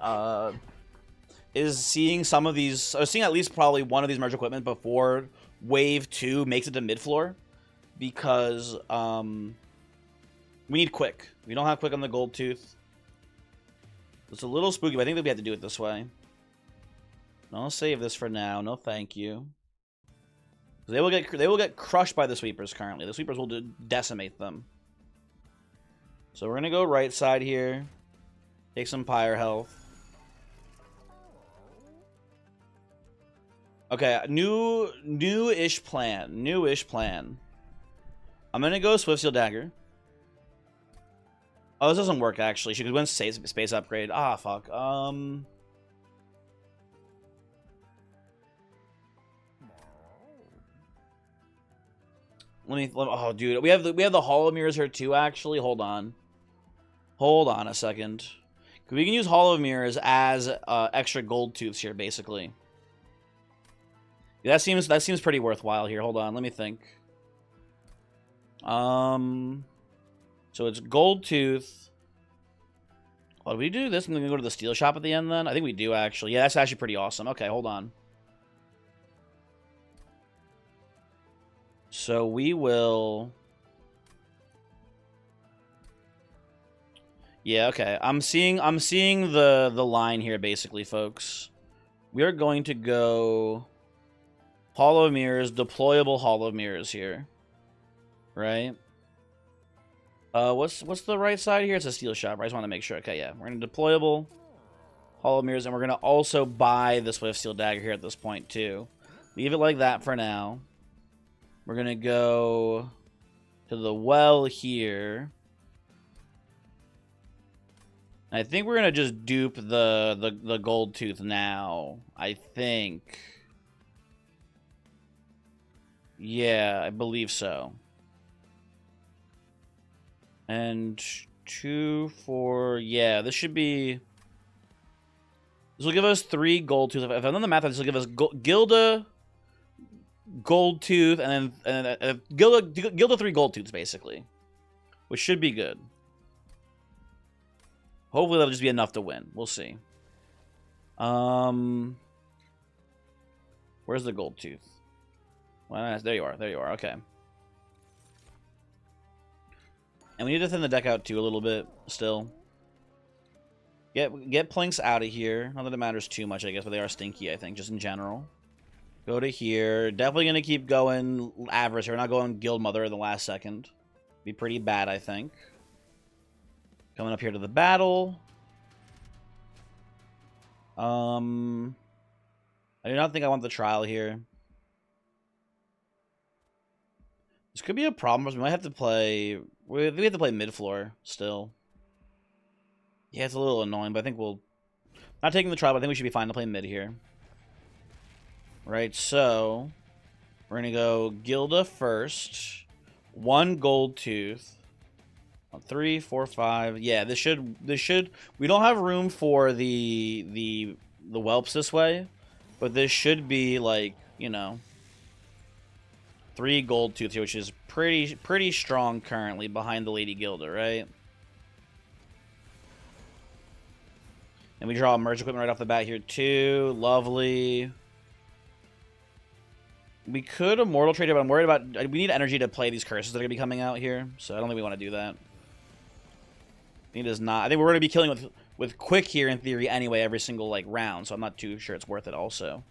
seeing some of these, or seeing at least probably one of these merge equipment before wave 2 makes it to mid floor, because we need quick. We don't have quick on the Goldtooth. It's a little spooky, but I think that we have to do it this way. I'll save this for now. No, thank you. They will get crushed by the sweepers currently. The sweepers will decimate them. So we're gonna go right side here. Take some pyre health. Okay, new-ish plan. New-ish plan. I'm gonna go Swift Steel Dagger. Oh, this doesn't work actually. She could win space upgrade. Ah, fuck. Oh, dude, we have the Hollow Mirrors here too. Actually, hold on a second. We can use Hollow Mirrors as extra Goldtooths here, basically. Yeah, that seems pretty worthwhile here. Hold on, let me think. So it's Goldtooth. Oh, do we do this? I'm gonna go to the steel shop at the end then? I think we do actually. Yeah, that's actually pretty awesome. Okay, hold on. So we will. Yeah, okay. I'm seeing the line here basically, folks. We are going to go Hollow Mirrors, deployable Hollow Mirrors here. Right? What's the right side here? It's a steel shop. I just want to make sure. Okay, yeah. We're going to deployable Hollow Mirrors, and we're going to also buy the Swift Steel Dagger here at this point, too. Leave it like that for now. We're going to go to the well here. I think we're going to just dupe the Goldtooth now. I think. Yeah, I believe so. And 2, 4, yeah, this should be. This will give us 3 Goldtooth. If I've done the math, this will give us Gilda, Goldtooth, and then Gilda 3 Goldtooths basically, which should be good. Hopefully that'll just be enough to win. We'll see. Where's the Goldtooth? Well, there you are. There you are. Okay. And we need to thin the deck out too a little bit still. Get Plinks out of here. Not that it matters too much, I guess, but they are stinky, I think, just in general. Go to here. Definitely going to keep going Avarice here. We're not going Guild Mother in the last second. Be pretty bad, I think. Coming up here to the battle. I do not think I want the trial here. This could be a problem. We might have to play. We have to play mid floor still. Yeah, it's a little annoying, but I think we'll. Not taking the trial, but I think we should be fine to play mid here. Right, so we're gonna go Gilda first. 1 Goldtooth. 3, 4, 5. Yeah, this should. We don't have room for the whelps this way, but this should be like, you know, 3 Goldtooth here, which is pretty strong currently behind the Lady Gilda, right? And we draw merge equipment right off the bat here too. Lovely. We could Immortal Trader, but I'm worried about. We need energy to play these curses that are gonna be coming out here, so I don't think we want to do that. He does not. I think we're going to be killing with quick here in theory anyway every single like round, so I'm not too sure it's worth it also.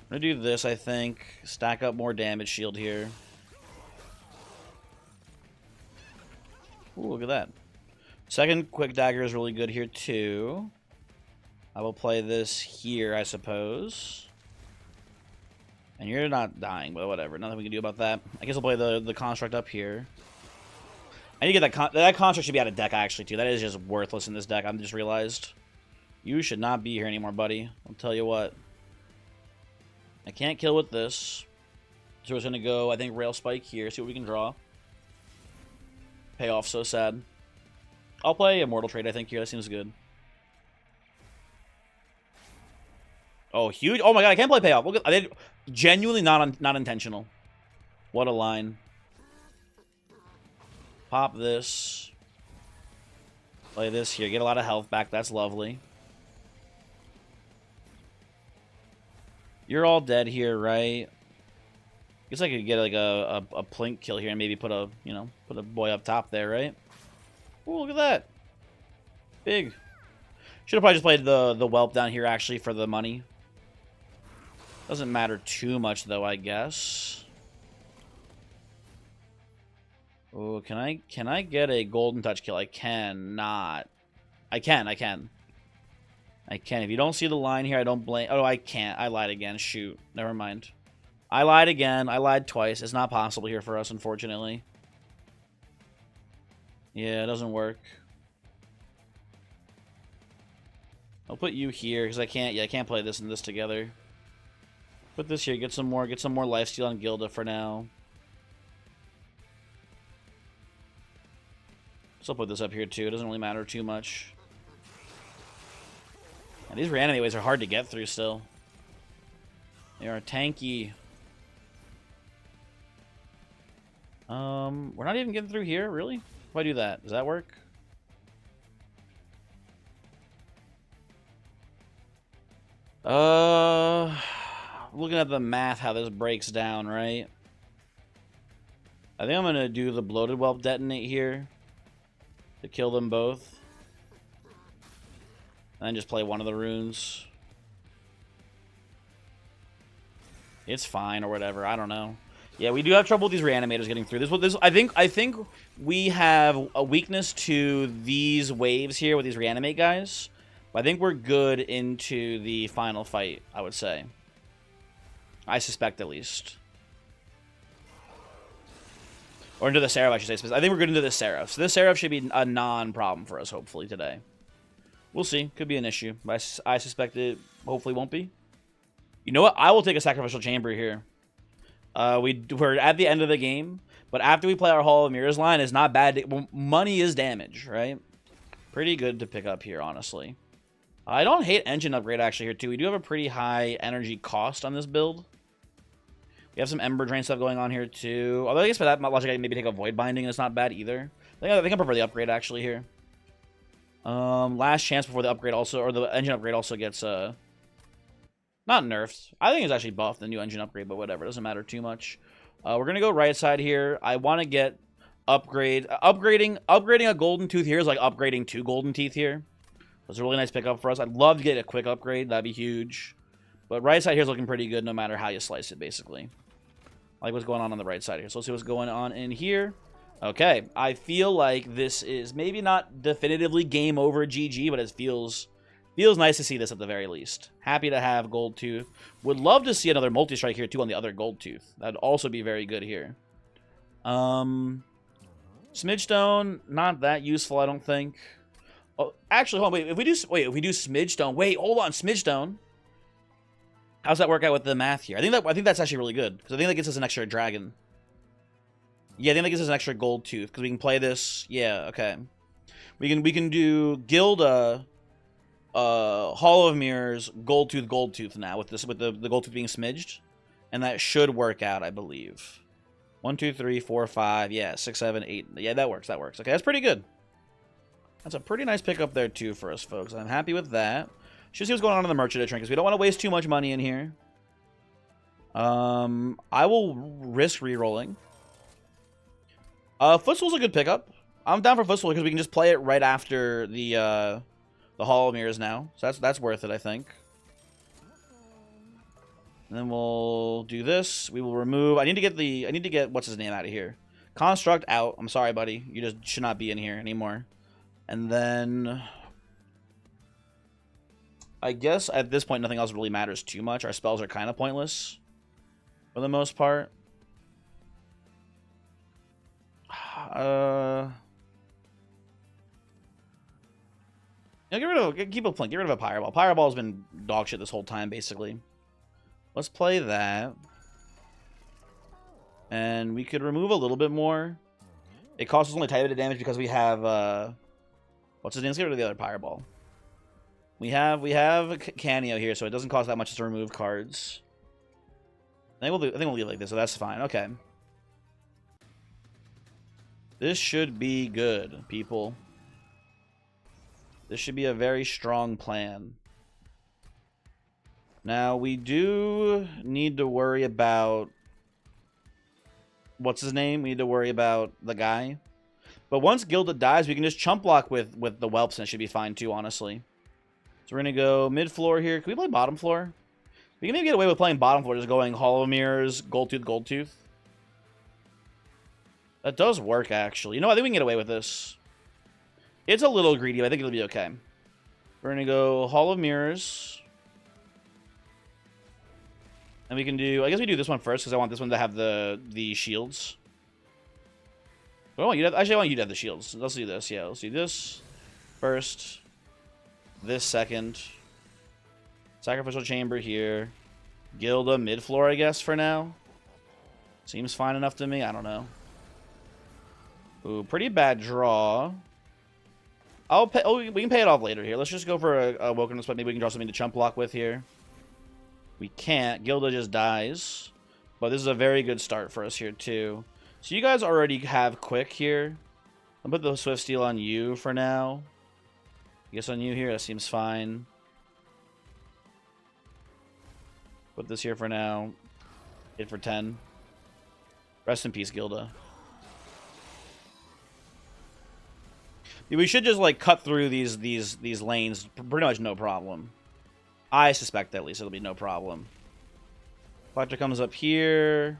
I'm going to do this, I think. Stack up more damage shield here. Ooh, look at that. Second quick dagger is really good here too. I will play this here, I suppose. And you're not dying, but whatever. Nothing we can do about that. I guess I'll play the construct up here. I need to get that construct should be out of deck actually too. That is just worthless in this deck. I just realized. You should not be here anymore, buddy. I'll tell you what. I can't kill with this. So we're gonna go, I think, Rail Spike here, see what we can draw. Payoff so sad. I'll play Immortal Trade, I think, here. That seems good. Oh, huge. Oh my god, I can't play Payoff. Look at, I did genuinely not intentional. What a line. Pop this. Play this here. Get a lot of health back. That's lovely. You're all dead here, right? Guess I could get like a plink kill here and maybe put a, you know, put a boy up top there, right? Oh, look at that. Big. Should have probably just played the whelp down here actually for the money. Doesn't matter too much though, I guess. Oh, can I get a golden touch kill? I cannot. I can. If you don't see the line here, I don't blame. Oh, I can't. I lied again. Shoot. Never mind. I lied again. I lied twice. It's not possible here for us, unfortunately. Yeah, it doesn't work. I'll put you here because I can't. Yeah, I can't play this and this together. Put this here. Get some more lifesteal on Gilda for now. So I'll put this up here too. It doesn't really matter too much. And these reanimate waves are hard to get through still. They are tanky. We're not even getting through here, really? If I do that, does that work? Looking at the math, how this breaks down, right? I think I'm gonna do the bloated whelp detonate here to kill them both. And then just play one of the runes. It's fine or whatever. I don't know. Yeah, we do have trouble with these reanimators getting through. I think we have a weakness to these waves here with these reanimate guys. But I think we're good into the final fight, I would say. I suspect at least. Or into the Seraph, I should say. I think we're good into the Seraph. So this Seraph should be a non-problem for us, hopefully, today. We'll see. Could be an issue. But I suspect it hopefully won't be. You know what? I will take a Sacrificial Chamber here. We're at the end of the game. But after we play our Hall of Mirrors line, it's not bad. Money is damage, right? Pretty good to pick up here, honestly. I don't hate engine upgrade, actually, here, too. We do have a pretty high energy cost on this build. We have some Ember Drain stuff going on here, too. Although I guess for that logic, I can maybe take a Void Binding, and it's not bad either. I think I prefer the upgrade, actually, here. Last chance before the upgrade also, or the engine upgrade also gets, not nerfed. I think it's actually buffed, the new engine upgrade, but whatever. It doesn't matter too much. We're going to go right side here. I want to get upgrading a Goldtooth here is like upgrading 2 Golden Teeth here. That's a really nice pickup for us. I'd love to get a quick upgrade. That'd be huge. But right side here is looking pretty good no matter how you slice it, basically. I like what's going on the right side here. So let's see what's going on in here. Okay. I feel like this is maybe not definitively game over GG, but it feels nice to see this at the very least. Happy to have Goldtooth. Would love to see another multi-strike here, too, on the other Goldtooth. That'd also be very good here. Smidgestone, not that useful, I don't think. Oh, actually, hold on, wait. If we do Smidgestone, wait, hold on, Smidgestone. How's that work out with the math here? I think that's actually really good because I think that gets us an extra dragon. Yeah, I think that gives us an extra Goldtooth because we can play this. Yeah, okay. We can do Gilda, Hall of Mirrors, Goldtooth now with the Goldtooth being smidged, and that should work out, I believe. 1, 2, 3, 4, 5, yeah, 6, 7, 8. Yeah, that works. Okay, that's pretty good. That's a pretty nice pickup there, too, for us, folks. I'm happy with that. Should see what's going on in the merchant because we don't want to waste too much money in here. I will risk re-rolling. Footstool's a good pickup. I'm down for Footstool because we can just play it right after the Hall of Mirrors now. So that's worth it, I think. And then we'll do this. We will remove... I need to get what's his name out of here. Construct out. I'm sorry, buddy. You just should not be in here anymore. And then... I guess at this point, nothing else really matters too much. Our spells are kind of pointless. For the most part. Keep a Plink. Get rid of a Pyreball. Pyreball's been dog shit this whole time, basically. Let's play that. And we could remove a little bit more. It costs us only a tiny bit of damage because we have What's his name? Let's get rid of the other Pyre Ball. We have Canio here, so it doesn't cost that much to remove cards. I think we'll leave it like this, so that's fine. Okay. This should be good, people. This should be a very strong plan. Now, we do need to worry about... What's his name? We need to worry about the guy. But once Gilda dies, we can just chump block with the Whelps, and it should be fine too, honestly. So we're going to go mid-floor here. Can we play bottom floor? We can maybe get away with playing bottom floor, just going Hollow Mirrors, Goldtooth, Goldtooth. That does work, actually. You know, I think we can get away with this. It's a little greedy, but I think it'll be okay. We're going to go Hall of Mirrors. And we can do... I guess we do this one first, because I want this one to have the shields. But I want you to have, actually, I want you to have the shields. Let's do this. Yeah, let's do this first. This second. Sacrificial Chamber here. Gilda mid-floor, I guess, for now. Seems fine enough to me. I don't know. Ooh, pretty bad draw. I'll pay... Oh, we can pay it off later here. Let's just go for a Wilderness, but maybe we can draw something to chump block with here. We can't. Gilda just dies. But this is a very good start for us here, too. So you guys already have Quick here. I'll put the Swift Steal on you for now. I guess on you here, that seems fine. Put this here for now. Hit for 10. Rest in peace, Gilda. We should just, like, cut through these lanes pretty much no problem. I suspect, at least, it'll be no problem. Collector comes up here.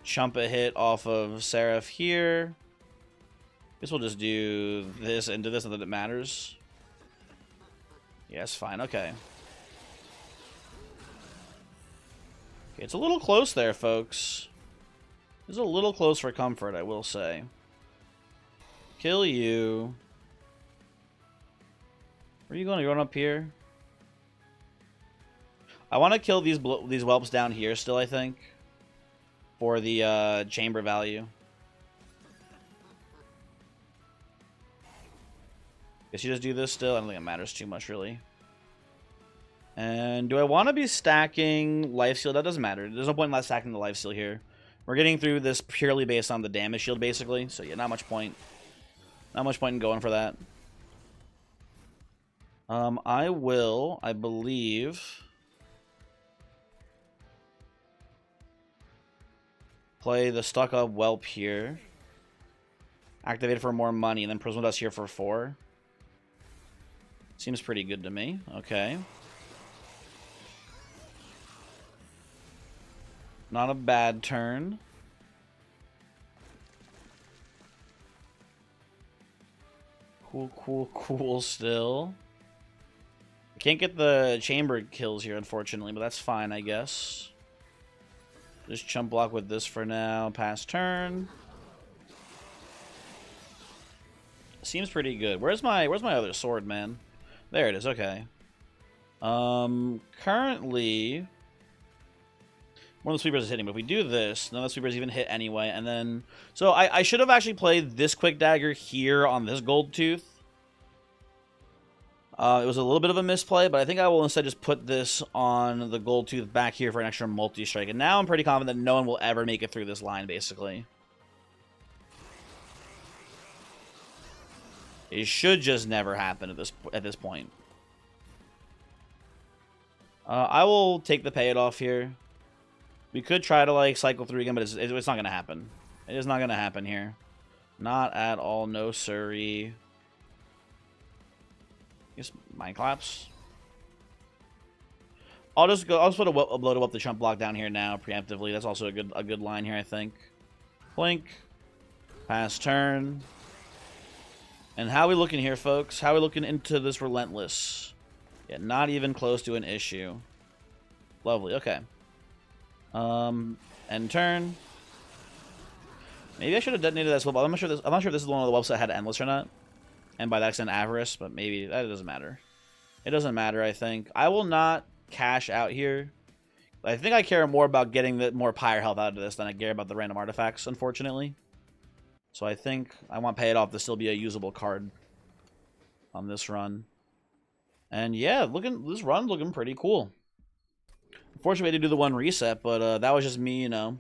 Chump a hit off of Seraph here. Guess we'll just do this into this, not that it matters. Yeah, it's fine. Okay. Okay, it's a little close there, folks. It's a little close for comfort, I will say. Kill you. Where are you going? You're going up here? I want to kill these whelps down here still, I think. For the chamber value. Guess you just do this still? I don't think it matters too much, really. And do I want to be stacking life steal? That doesn't matter. There's no point in stacking the life steal here. We're getting through this purely based on the damage shield, basically. So yeah, not much point. Not much point in going for that. I will, I believe... play the stuck up whelp here. Activate it for more money, and then Prism Dust here for 4. Seems pretty good to me. Okay. Not a bad turn. Cool still. I can't get the chamber kills here, unfortunately, but that's fine, I guess. Just chump block with this for now. Pass turn. Seems pretty good. Where's my other sword, man? There it is. Okay. Currently, one of the sweepers is hitting, but if we do this, none of the sweepers even hit anyway. And then, so I should have actually played this quick dagger here on this Goldtooth. It was a little bit of a misplay, but I think I will instead just put this on the Goldtooth back here for an extra multi-strike. And now I'm pretty confident that no one will ever make it through this line, basically. It should just never happen at this point. I will take the pay it off here. We could try to like cycle through again, but it's not going to happen. It is not going to happen here. Not at all. No, siree. Just mind collapse. I'll just put a blow to up the chump block down here now preemptively. That's also a good line here, I think. Blink. Pass turn. And how are we looking here, folks? How are we looking into this Relentless? Yeah, not even close to an issue. Lovely. Okay. End turn. Maybe I should have detonated that swap. I'm not sure if this is one of the whelps that had Endless or not. And by that extent, Avarice, but maybe that doesn't matter. It doesn't matter, I think. I will not cash out here. I think I care more about getting more pyre health out of this than I care about the random artifacts, unfortunately. So I think I want Pay It Off to still be a usable card on this run. And yeah, this run looking pretty cool. Unfortunately, we had to do the one reset, but that was just me, you know,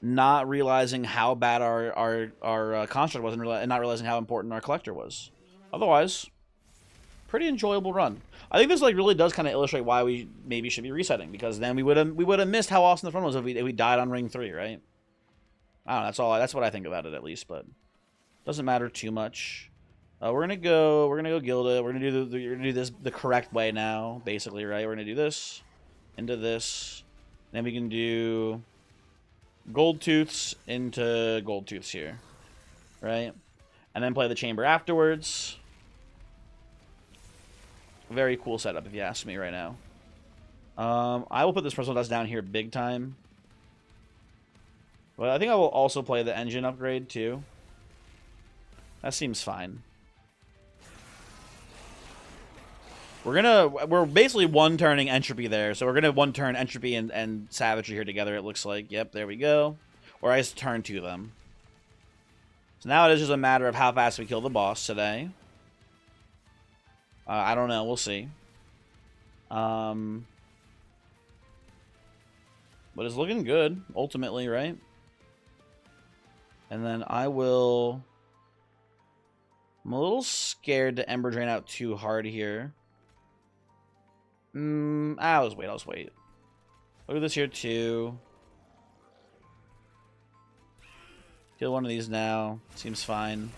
not realizing how bad our construct was and not realizing how important our collector was. Otherwise, pretty enjoyable run. I think this like really does kind of illustrate why we maybe should be resetting, because then we would have missed how awesome the run was if we died on ring 3, right? I don't know. That's what I think about it at least, but doesn't matter too much. We're gonna go Gilda. We're gonna do this the correct way now, basically, right? We're gonna do this into this, then we can do Goldtooths into Goldtooths here, right? And then play the chamber afterwards. Very cool setup, if you ask me right now. I will put this personal dust down here big time. But I think I will also play the engine upgrade too. That seems fine. We're basically one-turning Entropy there, so we're gonna one-turn Entropy and Savagery here together, it looks like. Yep, there we go. Or I just turn to them. So now it is just a matter of how fast we kill the boss today. I don't know, we'll see. But it's looking good, ultimately, right? And then I'm a little scared to Ember Drain out too hard here. I'll just wait. Look at this here too. Kill one of these now. Seems fine.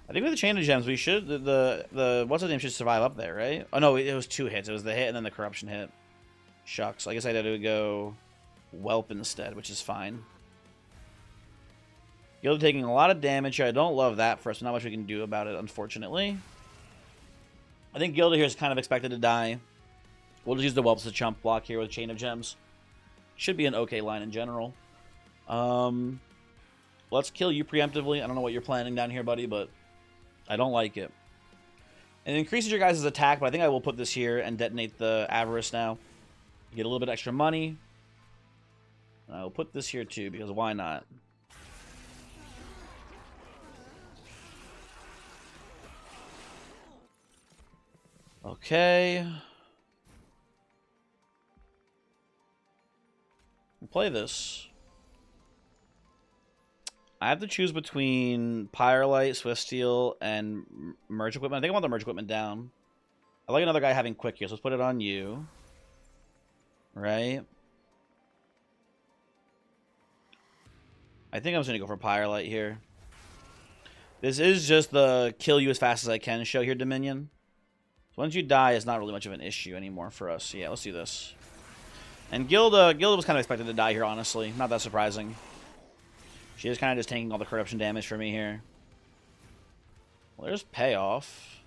I think with the Chain of Gems, we should the what's his name should survive up there, right? Oh no, it was 2 hits. It was the hit and then the corruption hit. Shucks. I guess I had to go Whelp instead, which is fine. Gilda taking a lot of damage here. I don't love that for us. Not much we can do about it, unfortunately. I think Gilda here is kind of expected to die. We'll just use the Whelps to chump block here with Chain of Gems. Should be an okay line in general. Let's kill you preemptively. I don't know what you're planning down here, buddy, but I don't like it. It increases your guys' attack, but I think I will put this here and detonate the Avarice now. Get a little bit extra money. I'll put this here too, because why not? Okay. We'll play this. I have to choose between Pyrelite, Swift Steel, and Merge Equipment. I think I want the Merge Equipment down. I like another guy having Quick here, so let's put it on you. Right? I think I'm just going to go for Pyrelite here. This is just the kill you as fast as I can show here, Dominion. So once you die, it's not really much of an issue anymore for us. Yeah, let's do this. And Gilda was kind of expected to die here, honestly. Not that surprising. She is kind of just taking all the corruption damage for me here. Well, there's payoff.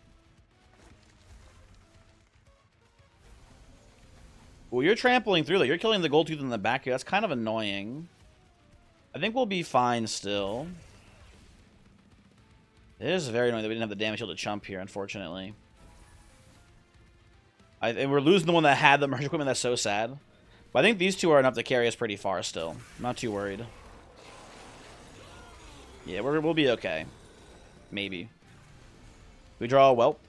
Well, you're trampling through, though. You're killing the Goldtooth in the back here. That's kind of annoying. I think we'll be fine still. It is very annoying that we didn't have the damage shield to chump here, unfortunately. And we're losing the one that had the merge equipment. That's so sad. But I think these two are enough to carry us pretty far still. I'm not too worried. Yeah, we'll be okay. Maybe. We draw a Whelp?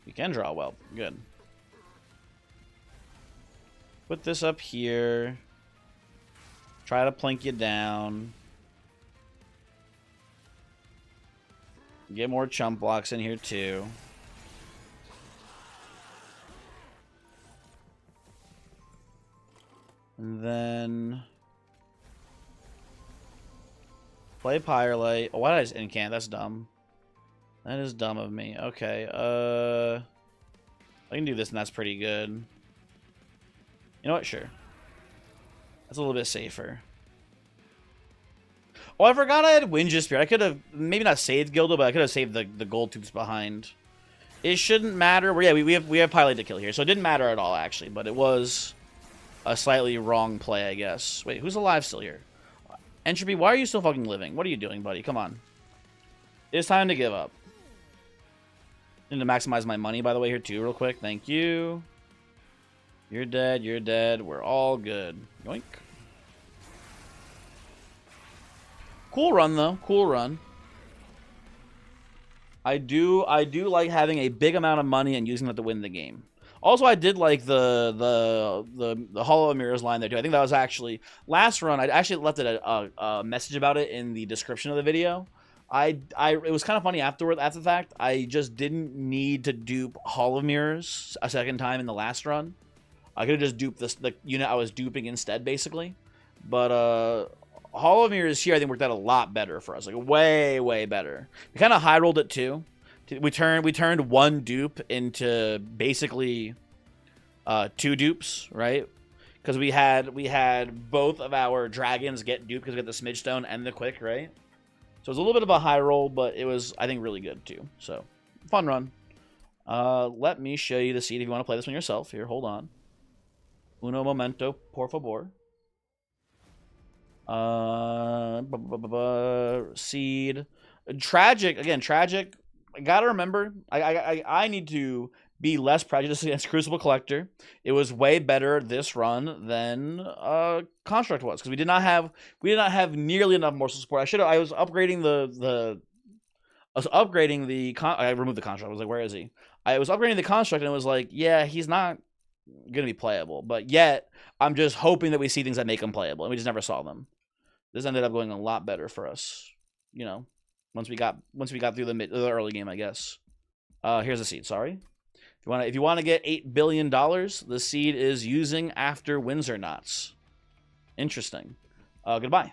We can draw a Whelp. Good. Put this up here. Try to plink you down. Get more chump blocks in here too. And then play Pyrelite. Oh, why did I just incant? That's dumb. That is dumb of me. Okay, I can do this and that's pretty good. You know what? Sure. That's a little bit safer. Oh, I forgot I had Winja Spirit. I could have maybe not saved Gilda, but I could have saved the Goldtooths behind. It shouldn't matter. Well, yeah, we have Pyrelite to kill here, so it didn't matter at all actually. But it was a slightly wrong play, I guess. Wait, who's alive still here? Entropy, why are you still fucking living? What are you doing, buddy? Come on. It's time to give up. I need to maximize my money, by the way, here too, real quick. Thank you. You're dead. You're dead. We're all good. Yoink. Cool run though. Cool run. I do like having a big amount of money and using that to win the game. Also, I did like the Hollow of Mirrors line there too. I think that was actually last run. I actually left it a message about it in the description of the video. It was kind of funny after the fact. I just didn't need to dupe Hollow of Mirrors a second time in the last run. I could have just duped the unit I was duping instead, basically. But Hollow of Mirrors here, I think, worked out a lot better for us. Like, way better. We kind of high rolled it too. We turned one dupe into basically 2 dupes, right? Because we had both of our dragons get duped because we got the Smidge Stone and the Quick, right? So it was a little bit of a high roll, but it was, I think, really good too. So fun run. Let me show you the seed if you want to play this one yourself. Here, hold on. Uno momento, por favor. Seed. Tragic. Again, Tragic. I gotta remember, I need to be less prejudiced against Crucible Collector. It was way better this run than Construct was, because we did not have nearly enough morsel support. I was upgrading I removed the Construct. I was like, where is he? I was upgrading the Construct, and it was like, yeah, he's not gonna be playable, but yet I'm just hoping that we see things that make him playable, and we just never saw them. This ended up going a lot better for us, you know, once we got through the early game, I guess. Here's the seed. Sorry. If you want to get $8 billion, the seed is using after Windsor Knots. Interesting. Goodbye.